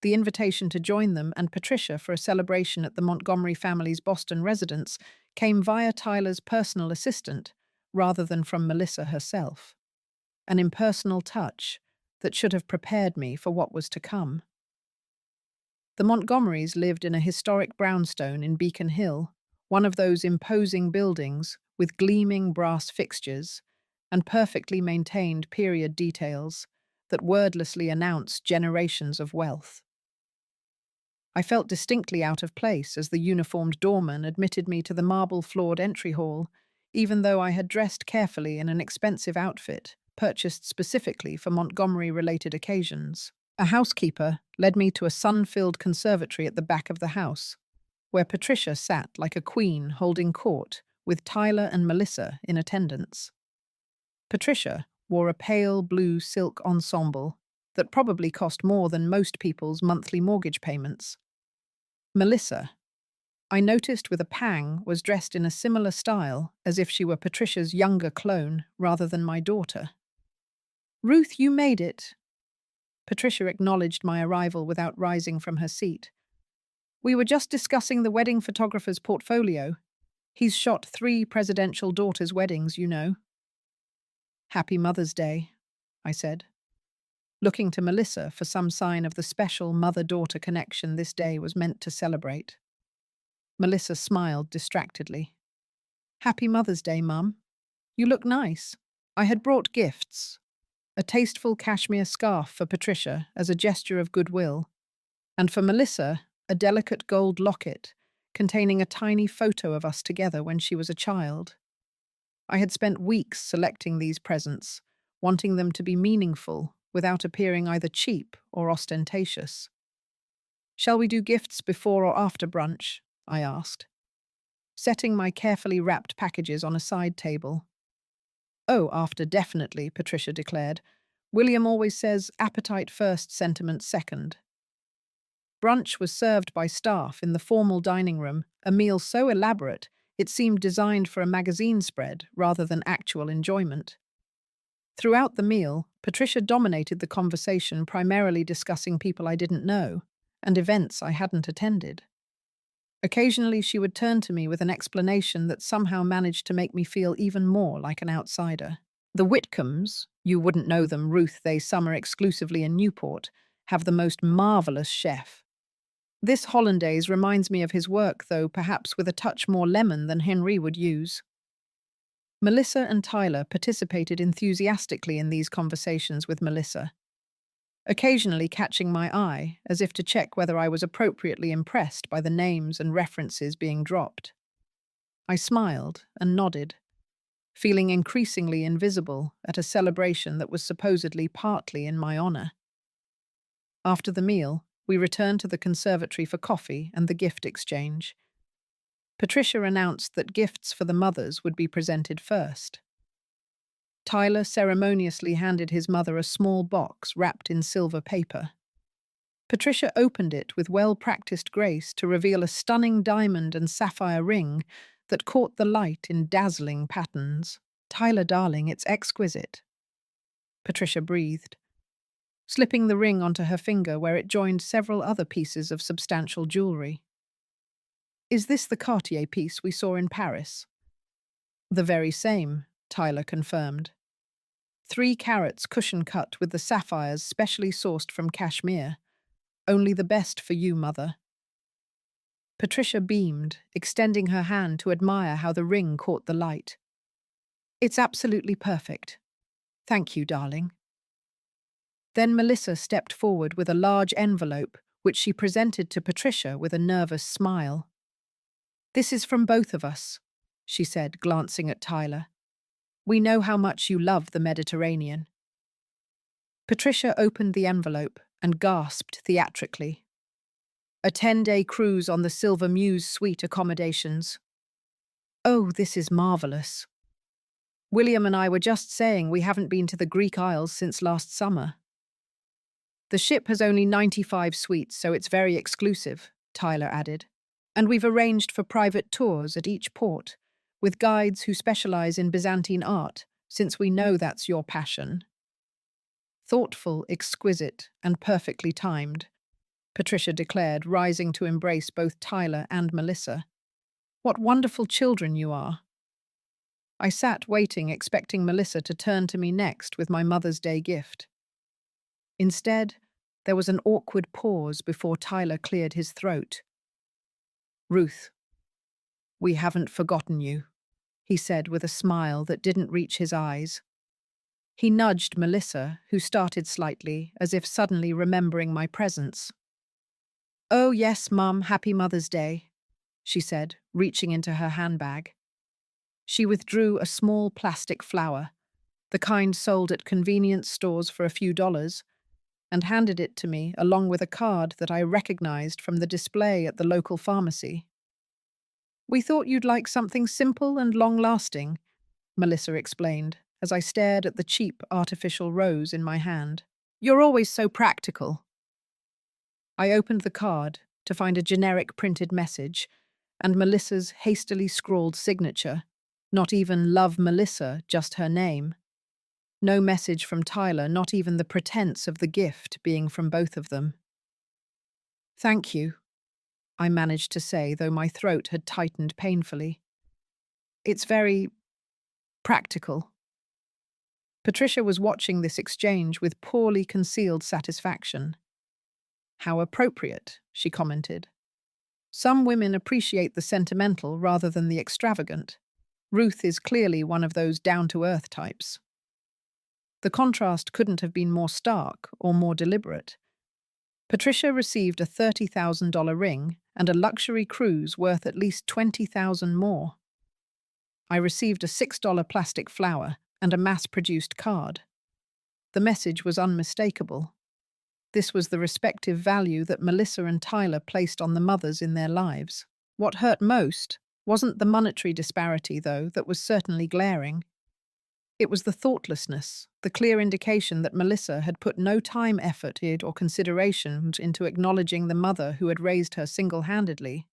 The invitation to join them and Patricia for a celebration at the Montgomery family's Boston residence came via Tyler's personal assistant rather than from Melissa herself. An impersonal touch that should have prepared me for what was to come. The Montgomerys lived in a historic brownstone in Beacon Hill, one of those imposing buildings with gleaming brass fixtures and perfectly maintained period details that wordlessly announce generations of wealth. I felt distinctly out of place as the uniformed doorman admitted me to the marble-floored entry hall, even though I had dressed carefully in an expensive outfit purchased specifically for Montgomery-related occasions. A housekeeper led me to a sun-filled conservatory at the back of the house, where Patricia sat like a queen holding court with Tyler and Melissa in attendance. Patricia wore a pale blue silk ensemble that probably cost more than most people's monthly mortgage payments. Melissa, I noticed with a pang, was dressed in a similar style, as if she were Patricia's younger clone rather than my daughter. "Ruth, you made it." Patricia acknowledged my arrival without rising from her seat. "We were just discussing the wedding photographer's portfolio. He's shot 3 presidential daughters' weddings, you know." "Happy Mother's Day," I said, looking to Melissa for some sign of the special mother-daughter connection this day was meant to celebrate. Melissa smiled distractedly. "Happy Mother's Day, Mum. You look nice." I had brought gifts. A tasteful cashmere scarf for Patricia as a gesture of goodwill, and for Melissa, a delicate gold locket containing a tiny photo of us together when she was a child. I had spent weeks selecting these presents, wanting them to be meaningful without appearing either cheap or ostentatious. "Shall we do gifts before or after brunch?" I asked, setting my carefully wrapped packages on a side table. "Oh, after definitely," Patricia declared. "William always says appetite first, sentiment second." Brunch was served by staff in the formal dining room, a meal so elaborate it seemed designed for a magazine spread rather than actual enjoyment. Throughout the meal, Patricia dominated the conversation, primarily discussing people I didn't know and events I hadn't attended. Occasionally, she would turn to me with an explanation that somehow managed to make me feel even more like an outsider. "The Whitcombs, you wouldn't know them, Ruth, they summer exclusively in Newport, have the most marvelous chef. This hollandaise reminds me of his work, though perhaps with a touch more lemon than Henry would use." Melissa and Tyler participated enthusiastically in these conversations with Melissa, occasionally catching my eye as if to check whether I was appropriately impressed by the names and references being dropped. I smiled and nodded, feeling increasingly invisible at a celebration that was supposedly partly in my honor. After the meal, we returned to the conservatory for coffee and the gift exchange. Patricia announced that gifts for the mothers would be presented first. Tyler ceremoniously handed his mother a small box wrapped in silver paper. Patricia opened it with well-practiced grace to reveal a stunning diamond and sapphire ring that caught the light in dazzling patterns. "Tyler, darling, it's exquisite." Patricia breathed, slipping the ring onto her finger where it joined several other pieces of substantial jewelry. "Is this the Cartier piece we saw in Paris?" "The very same," Tyler confirmed. 3 carats cushion cut with the sapphires specially sourced from Kashmir. "Only the best for you, mother." Patricia beamed, extending her hand to admire how the ring caught the light. "It's absolutely perfect. Thank you, darling." Then Melissa stepped forward with a large envelope, which she presented to Patricia with a nervous smile. "This is from both of us," she said, glancing at Tyler. "We know how much you love the Mediterranean." Patricia opened the envelope and gasped theatrically. "A 10-day cruise on the Silver Muse Suite accommodations." "Oh, this is marvelous. William and I were just saying we haven't been to the Greek Isles since last summer." "The ship has only 95 suites, so it's very exclusive," Tyler added. "And we've arranged for private tours at each port, with guides who specialize in Byzantine art, since we know that's your passion." "Thoughtful, exquisite, and perfectly timed," Patricia declared, rising to embrace both Tyler and Melissa. "What wonderful children you are." I sat waiting, expecting Melissa to turn to me next with my Mother's Day gift. Instead, there was an awkward pause before Tyler cleared his throat. "Ruth, we haven't forgotten you," he said with a smile that didn't reach his eyes. He nudged Melissa, who started slightly, as if suddenly remembering my presence. "Oh yes, Mum, happy Mother's Day," she said, reaching into her handbag. She withdrew a small plastic flower, the kind sold at convenience stores for a few dollars, and handed it to me along with a card that I recognized from the display at the local pharmacy. "We thought you'd like something simple and long-lasting," Melissa explained, as I stared at the cheap artificial rose in my hand. "You're always so practical." I opened the card to find a generic printed message and Melissa's hastily scrawled signature. Not even "Love Melissa," just her name. No message from Tyler, not even the pretense of the gift being from both of them. "Thank you," I managed to say, though my throat had tightened painfully. "It's very practical." Patricia was watching this exchange with poorly concealed satisfaction. "How appropriate," she commented. "Some women appreciate the sentimental rather than the extravagant. Ruth is clearly one of those down-to-earth types." The contrast couldn't have been more stark or more deliberate. Patricia received a $30,000 ring and a luxury cruise worth at least $20,000 more. I received a $6 plastic flower and a mass-produced card. The message was unmistakable. This was the respective value that Melissa and Tyler placed on the mothers in their lives. What hurt most wasn't the monetary disparity, though, that was certainly glaring. It was the thoughtlessness, the clear indication that Melissa had put no time, effort, or consideration into acknowledging the mother who had raised her single-handedly,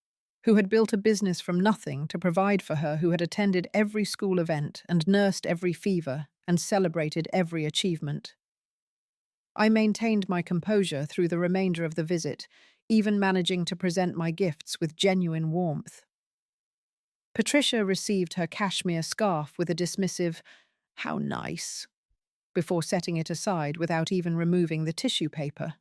who had built a business from nothing to provide for her, who had attended every school event and nursed every fever and celebrated every achievement. I maintained my composure through the remainder of the visit, even managing to present my gifts with genuine warmth. Patricia received her cashmere scarf with a dismissive, "How nice," before setting it aside without even removing the tissue paper.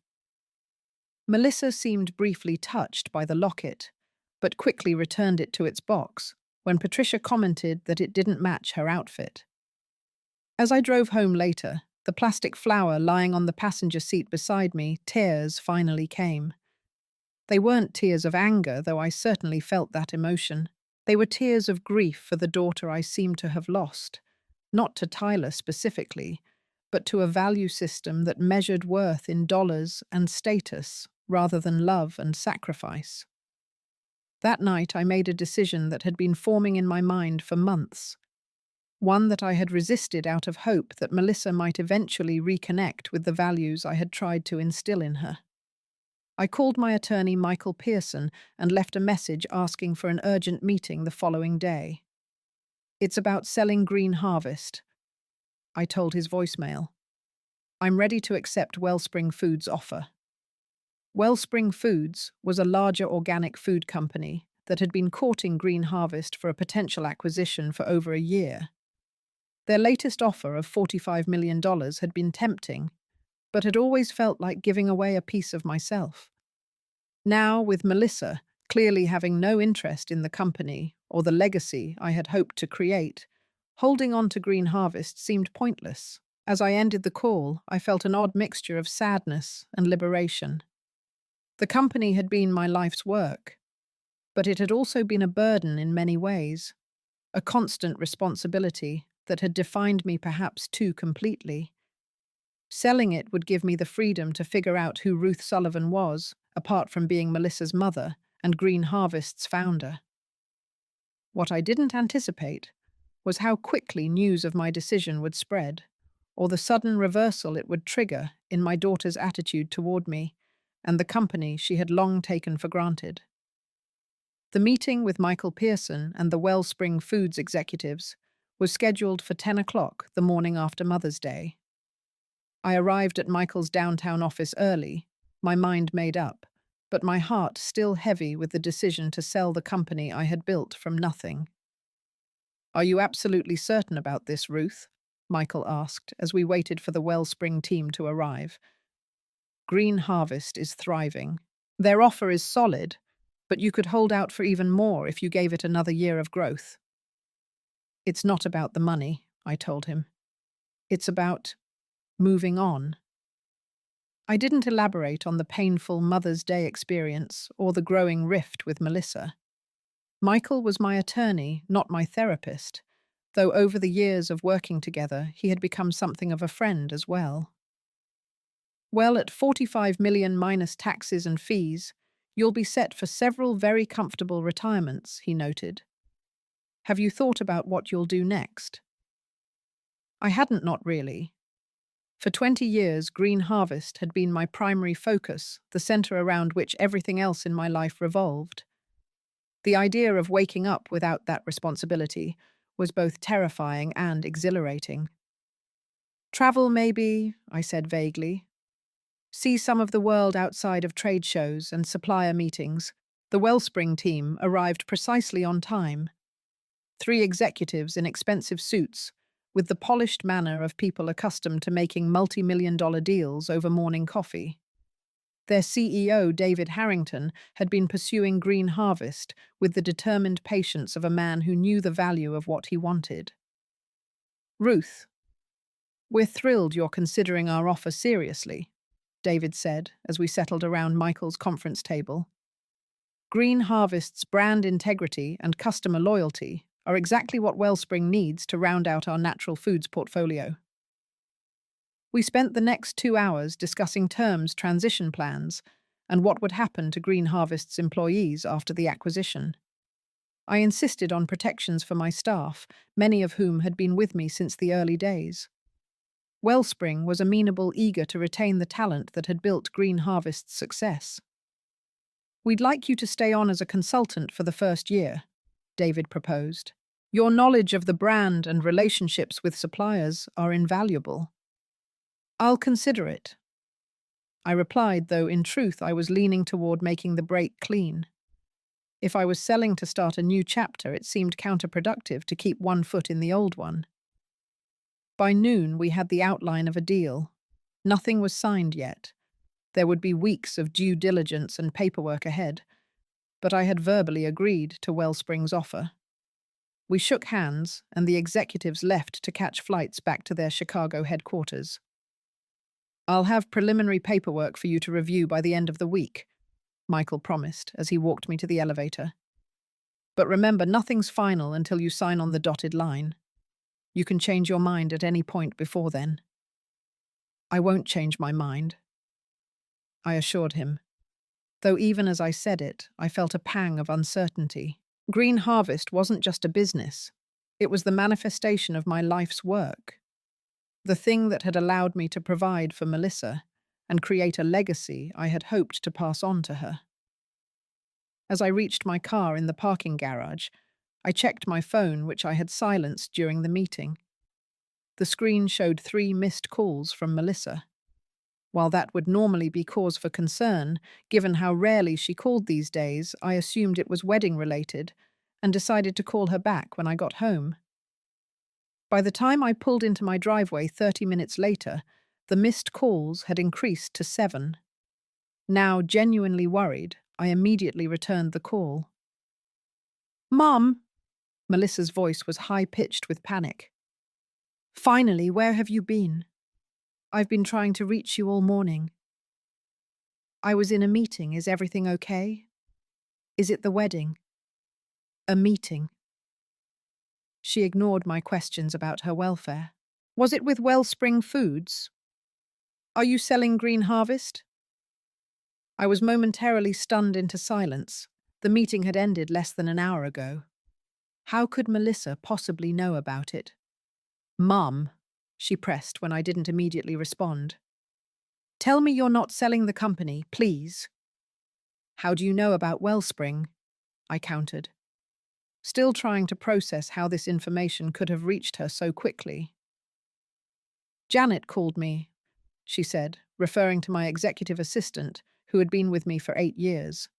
Melissa seemed briefly touched by the locket, but quickly returned it to its box when Patricia commented that it didn't match her outfit. As I drove home later, the plastic flower lying on the passenger seat beside me, tears finally came. They weren't tears of anger, though I certainly felt that emotion. They were tears of grief for the daughter I seemed to have lost, not to Tyler specifically, but to a value system that measured worth in dollars and status rather than love and sacrifice. That night I made a decision that had been forming in my mind for months. one that I had resisted out of hope that Melissa might eventually reconnect with the values I had tried to instill in her. I called my attorney, Michael Pearson, and left a message asking for an urgent meeting the following day. "It's about selling Green Harvest," I told his voicemail. "I'm ready to accept Wellspring Foods' offer." Wellspring Foods was a larger organic food company that had been courting Green Harvest for a potential acquisition for over a year. Their latest offer of $45 million had been tempting, but had always felt like giving away a piece of myself. Now, with Melissa clearly having no interest in the company or the legacy I had hoped to create, holding on to Green Harvest seemed pointless. As I ended the call, I felt an odd mixture of sadness and liberation. The company had been my life's work, but it had also been a burden in many ways, a constant responsibility that had defined me perhaps too completely. Selling it would give me the freedom to figure out who Ruth Sullivan was, apart from being Melissa's mother and Green Harvest's founder. What I didn't anticipate was how quickly news of my decision would spread, or the sudden reversal it would trigger in my daughter's attitude toward me and the company she had long taken for granted. The meeting with Michael Pearson and the Wellspring Foods executives was scheduled for 10 o'clock the morning after Mother's Day. I arrived at Michael's downtown office early, my mind made up, but my heart still heavy with the decision to sell the company I had built from nothing. "Are you absolutely certain about this, Ruth?" Michael asked as we waited for the Wellspring team to arrive. "Green Harvest is thriving. Their offer is solid, but you could hold out for even more if you gave it another year of growth." "It's not about the money," I told him. "It's about moving on." I didn't elaborate on the painful Mother's Day experience or the growing rift with Melissa. Michael was my attorney, not my therapist, though over the years of working together, he had become something of a friend as well. "Well, at 45 million minus taxes and fees, you'll be set for several very comfortable retirements," he noted. "Have you thought about what you'll do next?" I hadn't, not really. For 20 years, Green Harvest had been my primary focus, the center around which everything else in my life revolved. The idea of waking up without that responsibility was both terrifying and exhilarating. "Travel, maybe," I said vaguely. "See some of the world outside of trade shows and supplier meetings." The Wellspring team arrived precisely on time. 3 executives in expensive suits, with the polished manner of people accustomed to making multi-million-dollar deals over morning coffee. Their CEO, David Harrington, had been pursuing Green Harvest with the determined patience of a man who knew the value of what he wanted. "Ruth, we're thrilled you're considering our offer seriously," David said as we settled around Michael's conference table. "Green Harvest's brand integrity and customer loyalty are exactly what Wellspring needs to round out our natural foods portfolio." We spent the next 2 hours discussing terms, transition plans, and what would happen to Green Harvest's employees after the acquisition. I insisted on protections for my staff, many of whom had been with me since the early days. Wellspring was amenable, eager to retain the talent that had built Green Harvest's success. "We'd like you to stay on as a consultant for the first year," David proposed. "Your knowledge of the brand and relationships with suppliers are invaluable." "I'll consider it," I replied, though in truth I was leaning toward making the break clean. If I was selling to start a new chapter, it seemed counterproductive to keep one foot in the old one. By noon, we had the outline of a deal. Nothing was signed yet. There would be weeks of due diligence and paperwork ahead, but I had verbally agreed to Wellspring's offer. We shook hands, and the executives left to catch flights back to their Chicago headquarters. "I'll have preliminary paperwork for you to review by the end of the week," Michael promised as he walked me to the elevator. "But remember, nothing's final until you sign on the dotted line. You can change your mind at any point before then." "I won't change my mind," I assured him, though even as I said it, I felt a pang of uncertainty. Green Harvest wasn't just a business. It was the manifestation of my life's work, the thing that had allowed me to provide for Melissa and create a legacy I had hoped to pass on to her. As I reached my car in the parking garage, I checked my phone, which I had silenced during the meeting. The screen showed 3 missed calls from Melissa. While that would normally be cause for concern, given how rarely she called these days, I assumed it was wedding-related and decided to call her back when I got home. By the time I pulled into my driveway 30 minutes later, the missed calls had increased to 7. Now, genuinely worried, I immediately returned the call. "Mom!" Melissa's voice was high-pitched with panic. "Finally, where have you been? I've been trying to reach you all morning." "I was in a meeting. Is everything okay? Is it the wedding?" "A meeting." She ignored my questions about her welfare. "Was it with Wellspring Foods? Are you selling Green Harvest?" I was momentarily stunned into silence. The meeting had ended less than an hour ago. How could Melissa possibly know about it? "Mum," she pressed when I didn't immediately respond. "Tell me you're not selling the company, please." "How do you know about Wellspring?" I countered, still trying to process how this information could have reached her so quickly. "Janet called me," she said, referring to my executive assistant, who had been with me for 8 years.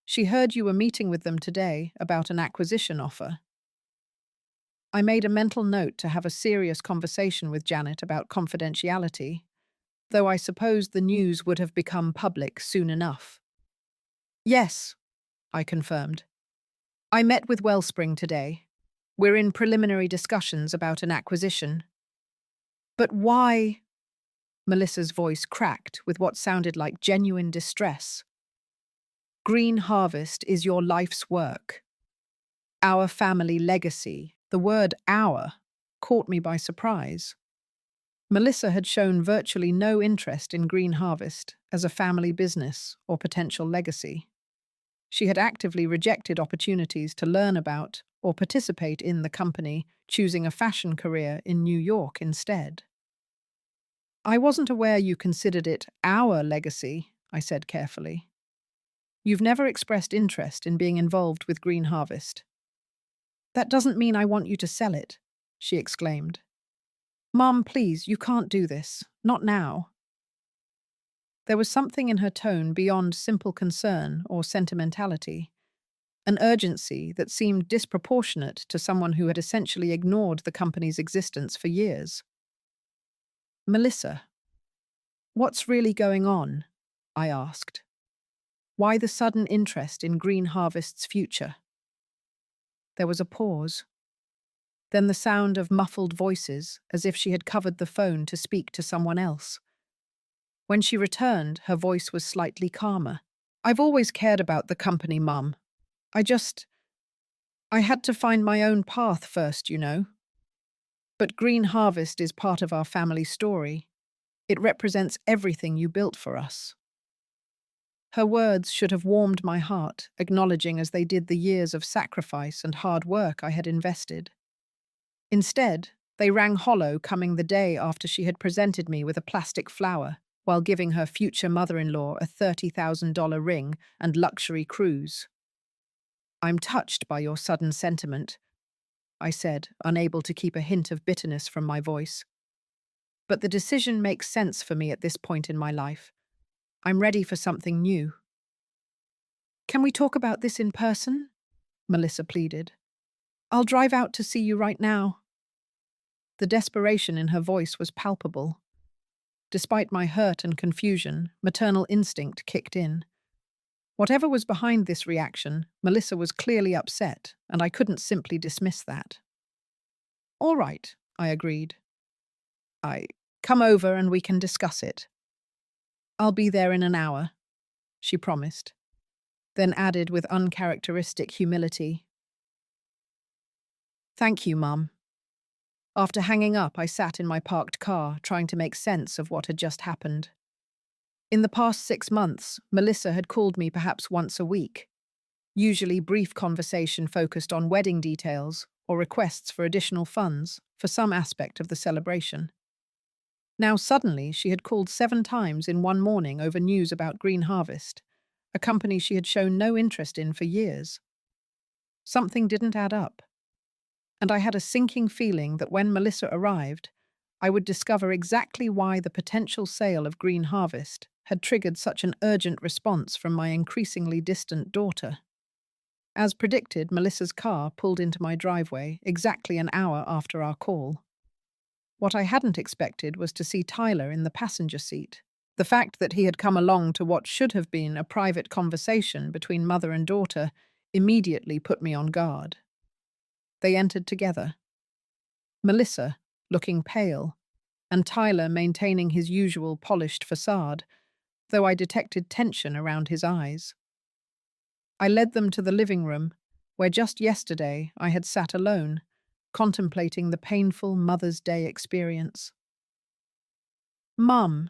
"She heard you were meeting with them today about an acquisition offer." I made a mental note to have a serious conversation with Janet about confidentiality, though I supposed the news would have become public soon enough. "Yes," I confirmed. "I met with Wellspring today. We're in preliminary discussions about an acquisition." "But why?" Melissa's voice cracked with what sounded like genuine distress. "Green Harvest is your life's work. Our family legacy." The word "our" caught me by surprise. Melissa had shown virtually no interest in Green Harvest as a family business or potential legacy. She had actively rejected opportunities to learn about or participate in the company, choosing a fashion career in New York instead. "I wasn't aware you considered it our legacy," I said carefully. "You've never expressed interest in being involved with Green Harvest." "That doesn't mean I want you to sell it," she exclaimed. "Mom, please, you can't do this. Not now." There was something in her tone beyond simple concern or sentimentality, an urgency that seemed disproportionate to someone who had essentially ignored the company's existence for years. "Melissa, what's really going on?" I asked. "Why the sudden interest in Green Harvest's future?" There was a pause. Then the sound of muffled voices, as if she had covered the phone to speak to someone else. When she returned, her voice was slightly calmer. "I've always cared about the company, Mum. I had to find my own path first, you know. But Green Harvest is part of our family story. It represents everything you built for us." Her words should have warmed my heart, acknowledging as they did the years of sacrifice and hard work I had invested. Instead, they rang hollow, coming the day after she had presented me with a plastic flower while giving her future mother-in-law a $30,000 ring and luxury cruise. "I'm touched by your sudden sentiment," I said, unable to keep a hint of bitterness from my voice. "But the decision makes sense for me at this point in my life. I'm ready for something new." "Can we talk about this in person?" Melissa pleaded. "I'll drive out to see you right now." The desperation in her voice was palpable. Despite my hurt and confusion, maternal instinct kicked in. Whatever was behind this reaction, Melissa was clearly upset, and I couldn't simply dismiss that. "All right," I agreed. Come over and we can discuss it." "I'll be there in an hour," she promised, then added with uncharacteristic humility, "Thank you, Mum." After hanging up, I sat in my parked car, trying to make sense of what had just happened. In the past 6 months, Melissa had called me perhaps once a week, usually brief conversation focused on wedding details or requests for additional funds for some aspect of the celebration. Now suddenly she had called 7 times in one morning over news about Green Harvest, a company she had shown no interest in for years. Something didn't add up, and I had a sinking feeling that when Melissa arrived, I would discover exactly why the potential sale of Green Harvest had triggered such an urgent response from my increasingly distant daughter. As predicted, Melissa's car pulled into my driveway exactly an hour after our call. What I hadn't expected was to see Tyler in the passenger seat. The fact that he had come along to what should have been a private conversation between mother and daughter immediately put me on guard. They entered together. Melissa, looking pale, and Tyler maintaining his usual polished facade, though I detected tension around his eyes. I led them to the living room, where just yesterday I had sat alone, contemplating the painful Mother's Day experience. "Mum,"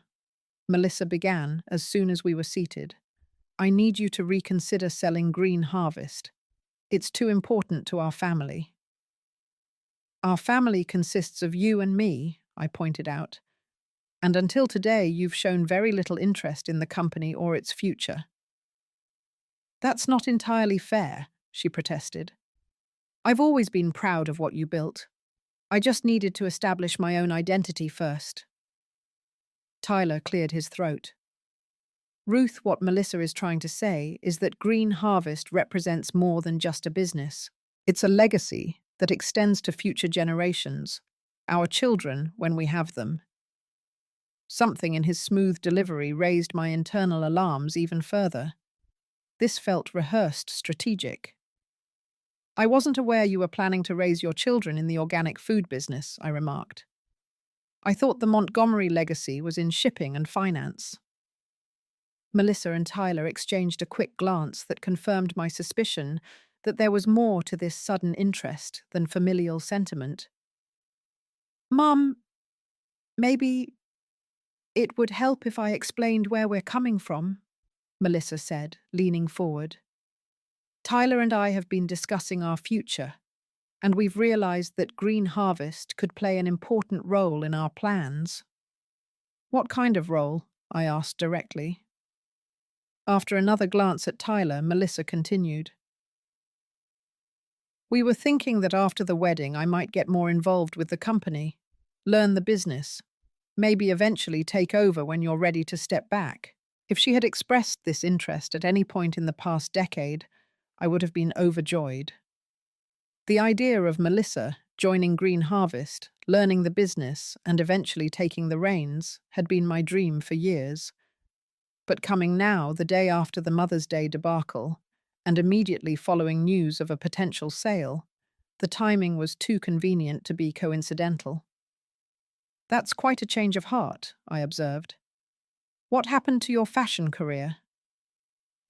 Melissa began as soon as we were seated, "I need you to reconsider selling Green Harvest. It's too important to our family." "Our family consists of you and me," I pointed out, "and until today you've shown very little interest in the company or its future." "That's not entirely fair," she protested. "I've always been proud of what you built. I just needed to establish my own identity first." Tyler cleared his throat. "Ruth, what Melissa is trying to say is that Green Harvest represents more than just a business. It's a legacy that extends to future generations, our children when we have them." Something in his smooth delivery raised my internal alarms even further. This felt rehearsed strategic. "I wasn't aware you were planning to raise your children in the organic food business," I remarked. "I thought the Montgomery legacy was in shipping and finance." Melissa and Tyler exchanged a quick glance that confirmed my suspicion that there was more to this sudden interest than familial sentiment. "Mum, maybe it would help if I explained where we're coming from," Melissa said, leaning forward. "Tyler and I have been discussing our future, and we've realized that Green Harvest could play an important role in our plans." "What kind of role?" I asked directly. After another glance at Tyler, Melissa continued. "We were thinking that after the wedding I might get more involved with the company, learn the business, maybe eventually take over when you're ready to step back." If she had expressed this interest at any point in the past decade, I would have been overjoyed. The idea of Melissa joining Green Harvest, learning the business, and eventually taking the reins had been my dream for years. But coming now, the day after the Mother's Day debacle, and immediately following news of a potential sale, the timing was too convenient to be coincidental. "That's quite a change of heart," I observed. "What happened to your fashion career?"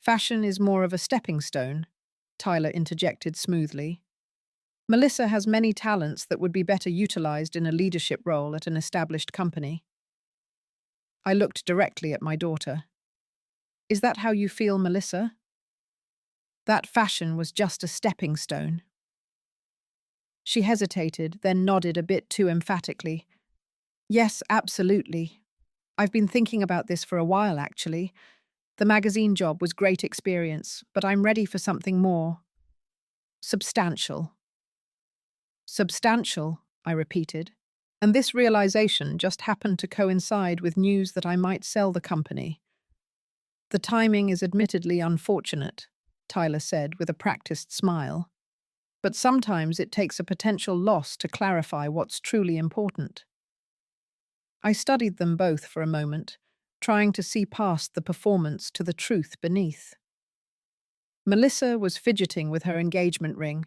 "Fashion is more of a stepping stone," Tyler interjected smoothly. "Melissa has many talents that would be better utilized in a leadership role at an established company." I looked directly at my daughter. "Is that how you feel, Melissa?" "That fashion was just a stepping stone." She hesitated, then nodded a bit too emphatically. "Yes, absolutely. I've been thinking about this for a while, actually. The magazine job was great experience, but I'm ready for something more substantial." "Substantial," I repeated, and this realization just happened to coincide with news that I might sell the company. "The timing is admittedly unfortunate," Tyler said with a practiced smile, "but sometimes it takes a potential loss to clarify what's truly important." I studied them both for a moment, trying to see past the performance to the truth beneath. Melissa was fidgeting with her engagement ring,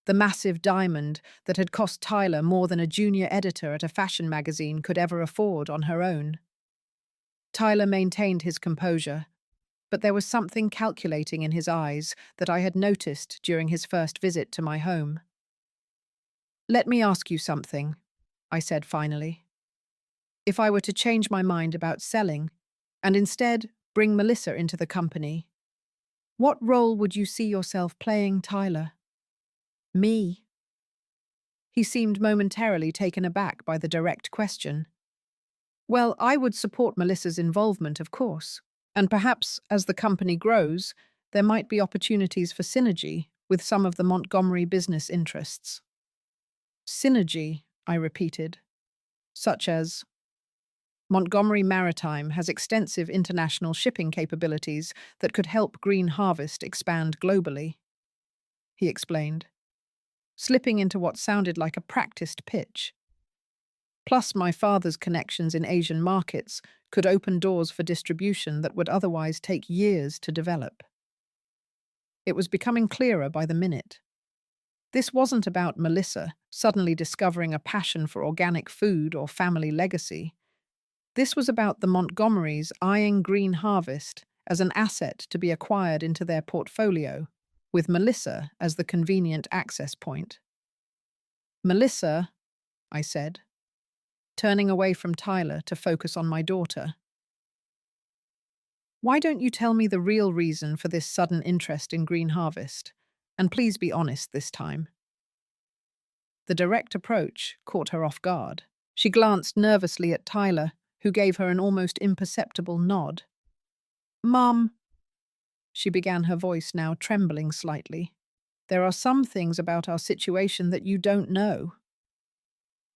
the massive diamond that had cost Tyler more than a junior editor at a fashion magazine could ever afford on her own. Tyler maintained his composure, but there was something calculating in his eyes that I had noticed during his first visit to my home. "Let me ask you something," I said finally. "If I were to change my mind about selling, and instead bring Melissa into the company, what role would you see yourself playing, Tyler?" "Me?" He seemed momentarily taken aback by the direct question. Well, I would support Melissa's involvement, of course. And perhaps, as the company grows, there might be opportunities for synergy with some of the Montgomery business interests. Synergy, I repeated, such as Montgomery Maritime has extensive international shipping capabilities that could help Green Harvest expand globally, he explained, slipping into what sounded like a practiced pitch. Plus, my father's connections in Asian markets could open doors for distribution that would otherwise take years to develop. It was becoming clearer by the minute. This wasn't about Melissa suddenly discovering a passion for organic food or family legacy. This was about the Montgomerys eyeing Green Harvest as an asset to be acquired into their portfolio, with Melissa as the convenient access point. Melissa, I said, turning away from Tyler to focus on my daughter. Why don't you tell me the real reason for this sudden interest in Green Harvest? And please be honest this time. The direct approach caught her off guard. She glanced nervously at Tyler, who gave her an almost imperceptible nod. Mum, she began, her voice now trembling slightly. There are some things about our situation that you don't know.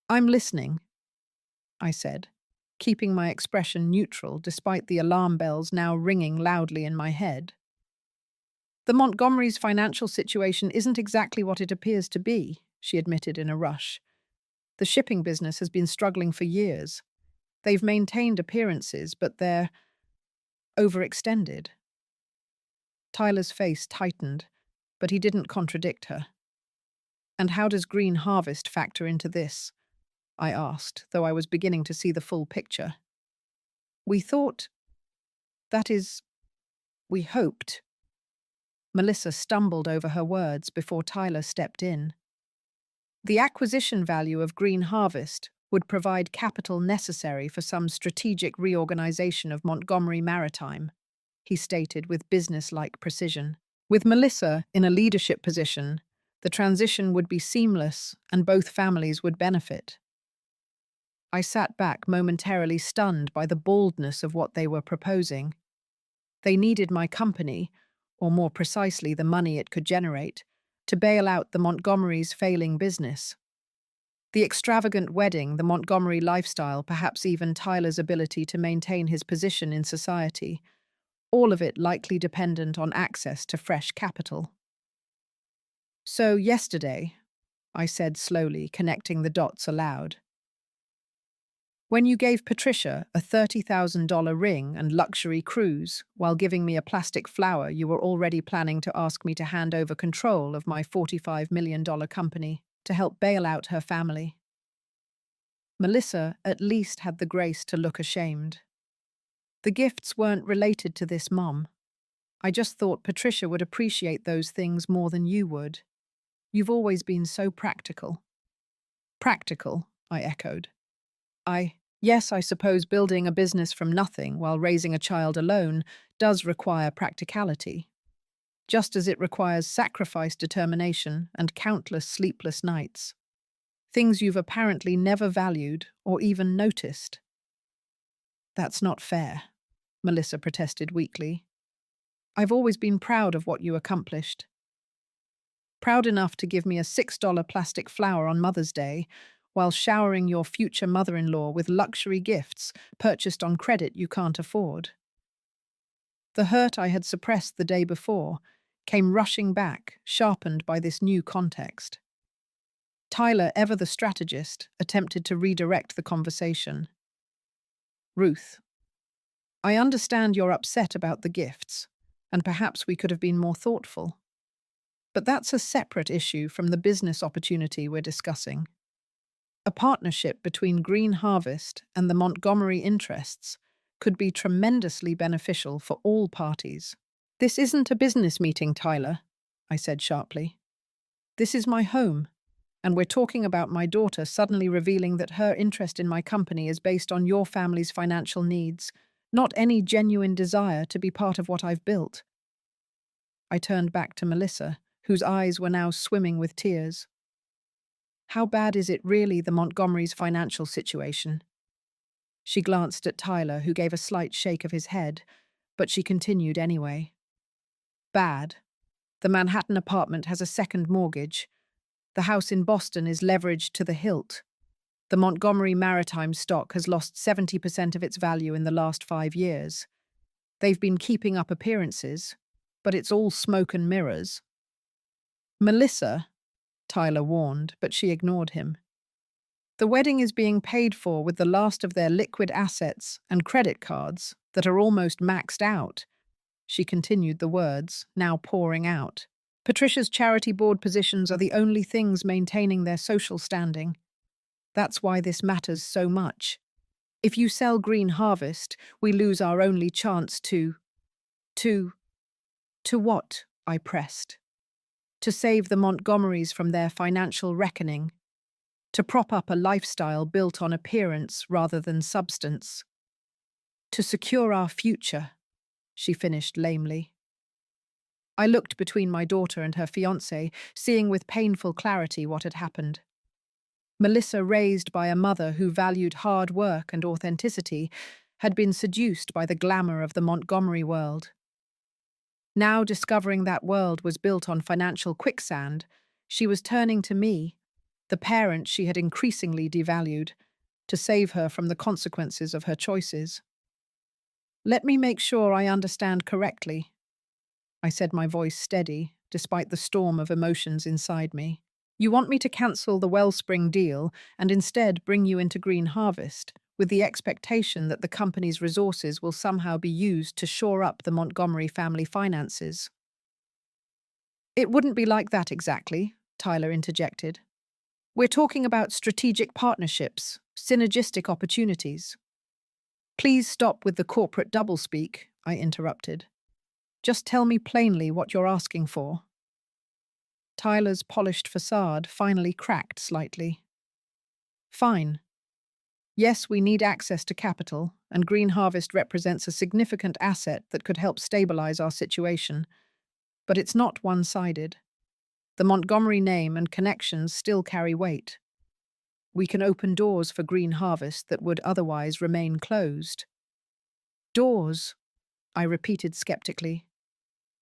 I'm listening, I said, keeping my expression neutral despite the alarm bells now ringing loudly in my head. The Montgomerys' financial situation isn't exactly what it appears to be, she admitted in a rush. The shipping business has been struggling for years. They've maintained appearances, but they're overextended. Tyler's face tightened, but he didn't contradict her. And how does Green Harvest factor into this? I asked, though I was beginning to see the full picture. We thought, that is, we hoped. Melissa stumbled over her words before Tyler stepped in. The acquisition value of Green Harvest would provide capital necessary for some strategic reorganization of Montgomery Maritime, he stated with business-like precision. With Melissa in a leadership position, the transition would be seamless and both families would benefit. I sat back momentarily stunned by the baldness of what they were proposing. They needed my company, or more precisely the money it could generate, to bail out the Montgomerys' failing business. The extravagant wedding, the Montgomery lifestyle, perhaps even Tyler's ability to maintain his position in society, all of it likely dependent on access to fresh capital. So yesterday, I said slowly, connecting the dots aloud. When you gave Patricia a $30,000 ring and luxury cruise while giving me a plastic flower, you were already planning to ask me to hand over control of my $45 million company to help bail out her family. Melissa at least had the grace to look ashamed. The gifts weren't related to this, Mom. I just thought Patricia would appreciate those things more than you would. You've always been so practical. Practical, I echoed. Yes, I suppose building a business from nothing while raising a child alone does require practicality, just as it requires sacrifice, determination, and countless sleepless nights. Things you've apparently never valued or even noticed. That's not fair, Melissa protested weakly. I've always been proud of what you accomplished. Proud enough to give me a $6 plastic flower on Mother's Day, while showering your future mother-in-law with luxury gifts purchased on credit you can't afford. The hurt I had suppressed the day before came rushing back, sharpened by this new context. Tyler, ever the strategist, attempted to redirect the conversation. Ruth, I understand you're upset about the gifts, and perhaps we could have been more thoughtful. But that's a separate issue from the business opportunity we're discussing. A partnership between Green Harvest and the Montgomery interests could be tremendously beneficial for all parties. This isn't a business meeting, Tyler, I said sharply. This is my home, and we're talking about my daughter suddenly revealing that her interest in my company is based on your family's financial needs, not any genuine desire to be part of what I've built. I turned back to Melissa, whose eyes were now swimming with tears. How bad is it really, the Montgomerys' financial situation? She glanced at Tyler, who gave a slight shake of his head, but she continued anyway. Bad. The Manhattan apartment has a second mortgage. The house in Boston is leveraged to the hilt. The Montgomery Maritime stock has lost 70% of its value in the last 5 years. They've been keeping up appearances, but it's all smoke and mirrors. Melissa, Tyler warned, but she ignored him. The wedding is being paid for with the last of their liquid assets and credit cards that are almost maxed out. She continued the words, now pouring out. Patricia's charity board positions are the only things maintaining their social standing. That's why this matters so much. If you sell Green Harvest, we lose our only chance to what? I pressed. To save the Montgomerys from their financial reckoning. To prop up a lifestyle built on appearance rather than substance. To secure our future, she finished lamely. I looked between my daughter and her fiancé, seeing with painful clarity what had happened. Melissa, raised by a mother who valued hard work and authenticity, had been seduced by the glamour of the Montgomery world. Now, discovering that world was built on financial quicksand, she was turning to me, the parent she had increasingly devalued, to save her from the consequences of her choices. Let me make sure I understand correctly, I said, my voice steady, despite the storm of emotions inside me. You want me to cancel the Wellspring deal and instead bring you into Green Harvest, with the expectation that the company's resources will somehow be used to shore up the Montgomery family finances. It wouldn't be like that exactly, Tyler interjected. We're talking about strategic partnerships, synergistic opportunities. Please stop with the corporate doublespeak, I interrupted. Just tell me plainly what you're asking for. Tyler's polished facade finally cracked slightly. Fine. Yes, we need access to capital, and Green Harvest represents a significant asset that could help stabilize our situation. But it's not one-sided. The Montgomery name and connections still carry weight. We can open doors for Green Harvest that would otherwise remain closed. Doors, I repeated skeptically.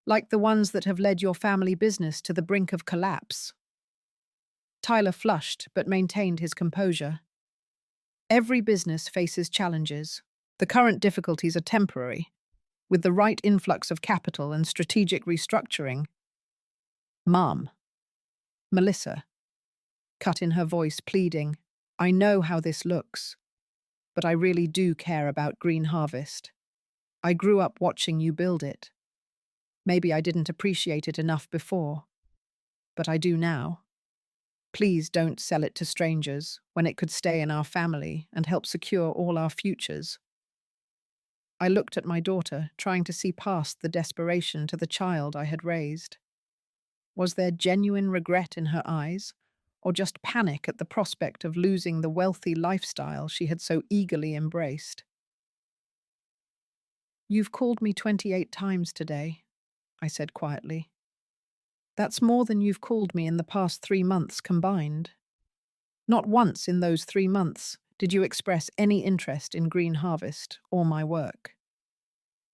Like the ones that have led your family business to the brink of collapse. Tyler flushed but maintained his composure. Every business faces challenges. The current difficulties are temporary. With the right influx of capital and strategic restructuring. Mom. Melissa. Cut in her voice, pleading. I know how this looks, but I really do care about Green Harvest. I grew up watching you build it. Maybe I didn't appreciate it enough before, but I do now. Please don't sell it to strangers when it could stay in our family and help secure all our futures. I looked at my daughter, trying to see past the desperation to the child I had raised. Was there genuine regret in her eyes, or just panic at the prospect of losing the wealthy lifestyle she had so eagerly embraced? You've called me 28 times today, I said quietly. That's more than you've called me in the past 3 months combined. Not once in those 3 months did you express any interest in Green Harvest or my work.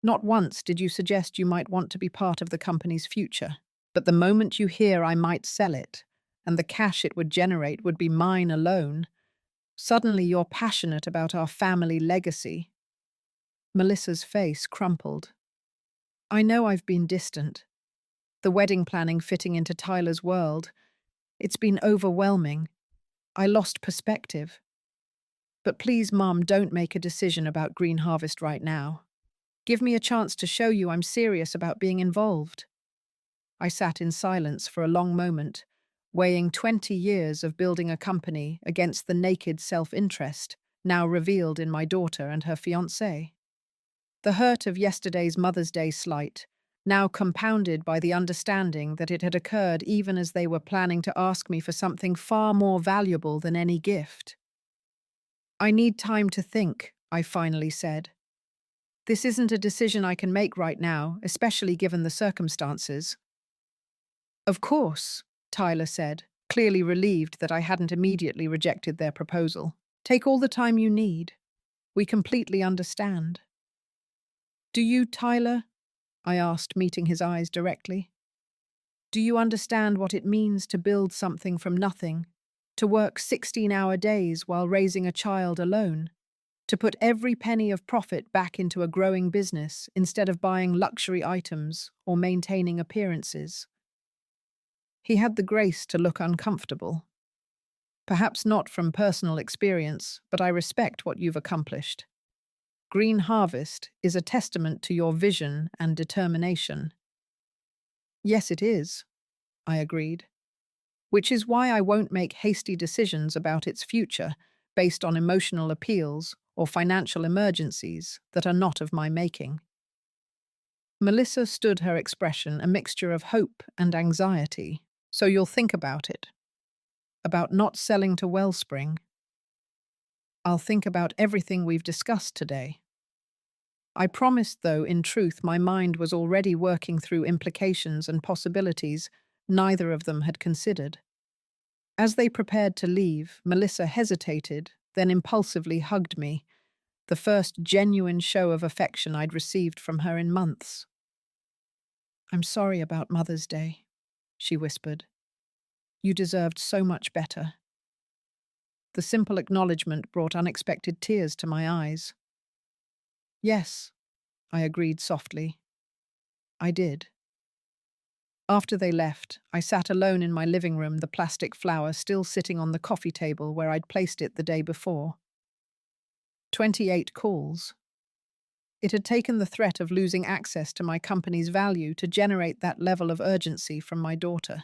Not once did you suggest you might want to be part of the company's future. But the moment you hear I might sell it, and the cash it would generate would be mine alone, suddenly you're passionate about our family legacy. Melissa's face crumpled. I know I've been distant. The wedding planning fitting into Tyler's world. It's been overwhelming. I lost perspective. But please, Mom, don't make a decision about Green Harvest right now. Give me a chance to show you I'm serious about being involved. I sat in silence for a long moment, weighing 20 years of building a company against the naked self-interest now revealed in my daughter and her fiancé. The hurt of yesterday's Mother's Day slight, now compounded by the understanding that it had occurred even as they were planning to ask me for something far more valuable than any gift. I need time to think, I finally said. This isn't a decision I can make right now, especially given the circumstances. Of course, Tyler said, clearly relieved that I hadn't immediately rejected their proposal. Take all the time you need. We completely understand. Do you, Tyler? I asked, meeting his eyes directly. Do you understand what it means to build something from nothing? To work 16-hour days while raising a child alone? To put every penny of profit back into a growing business instead of buying luxury items or maintaining appearances? He had the grace to look uncomfortable. Perhaps not from personal experience, but I respect what you've accomplished. Green Harvest is a testament to your vision and determination. Yes, it is, I agreed. Which is why I won't make hasty decisions about its future based on emotional appeals or financial emergencies that are not of my making. Melissa stood her expression a mixture of hope and anxiety. So you'll think about it. About not selling to Wellspring. I'll think about everything we've discussed today. I promised, though, in truth, my mind was already working through implications and possibilities neither of them had considered. As they prepared to leave, Melissa hesitated, then impulsively hugged me, the first genuine show of affection I'd received from her in months. I'm sorry about Mother's Day, she whispered. You deserved so much better. The simple acknowledgement brought unexpected tears to my eyes. Yes, I agreed softly. I did. After they left, I sat alone in my living room, the plastic flower still sitting on the coffee table where I'd placed it the day before. 28 calls. It had taken the threat of losing access to my company's value to generate that level of urgency from my daughter.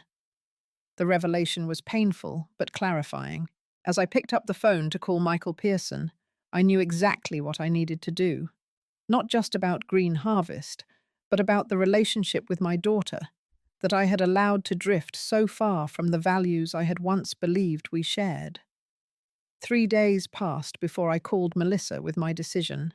The revelation was painful, but clarifying. As I picked up the phone to call Michael Pearson, I knew exactly what I needed to do. Not just about Green Harvest, but about the relationship with my daughter that I had allowed to drift so far from the values I had once believed we shared. 3 days passed before I called Melissa with my decision.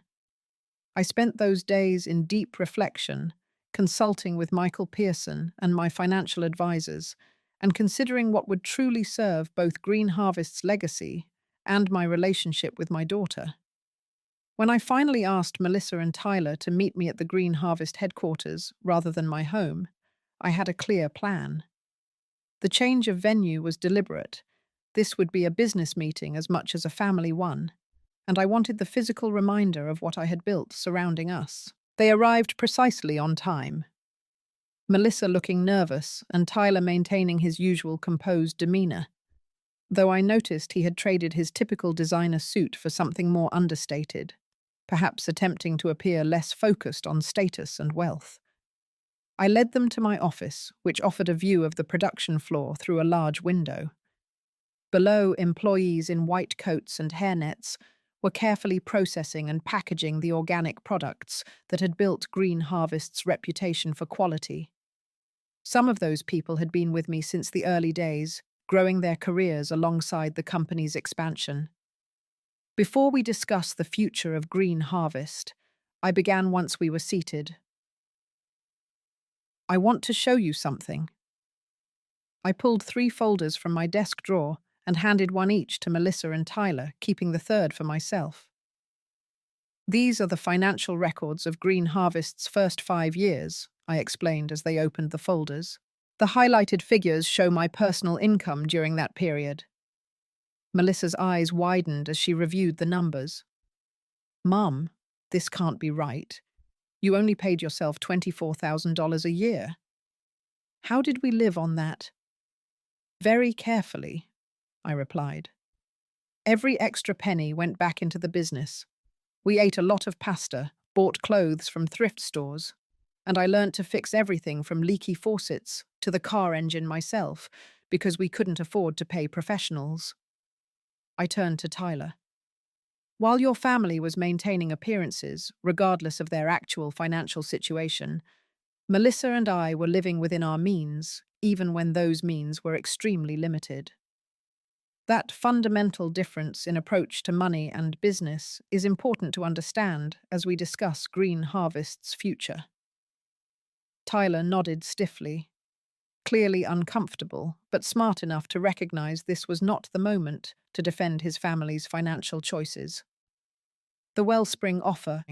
I spent those days in deep reflection, consulting with Michael Pearson and my financial advisors, and considering what would truly serve both Green Harvest's legacy and my relationship with my daughter. When I finally asked Melissa and Tyler to meet me at the Green Harvest headquarters rather than my home, I had a clear plan. The change of venue was deliberate. This would be a business meeting as much as a family one, and I wanted the physical reminder of what I had built surrounding us. They arrived precisely on time. Melissa looking nervous and Tyler maintaining his usual composed demeanor, though I noticed he had traded his typical designer suit for something more understated, perhaps attempting to appear less focused on status and wealth. I led them to my office, which offered a view of the production floor through a large window. Below, employees in white coats and hairnets were carefully processing and packaging the organic products that had built Green Harvest's reputation for quality. Some of those people had been with me since the early days, growing their careers alongside the company's expansion. Before we discuss the future of Green Harvest, I began once we were seated. I want to show you something. I pulled 3 folders from my desk drawer and handed one each to Melissa and Tyler, keeping the third for myself. These are the financial records of Green Harvest's first 5 years, I explained as they opened the folders. The highlighted figures show my personal income during that period. Melissa's eyes widened as she reviewed the numbers. Mum, this can't be right. You only paid yourself $24,000 a year. How did we live on that? Very carefully, I replied. Every extra penny went back into the business. We ate a lot of pasta, bought clothes from thrift stores, and I learnt to fix everything from leaky faucets to the car engine myself because we couldn't afford to pay professionals. I turned to Tyler. While your family was maintaining appearances, regardless of their actual financial situation, Melissa and I were living within our means, even when those means were extremely limited. That fundamental difference in approach to money and business is important to understand as we discuss Green Harvest's future. Tyler nodded stiffly. clearly uncomfortable, but smart enough to recognize this was not the moment to defend his family's financial choices. The Wellspring offer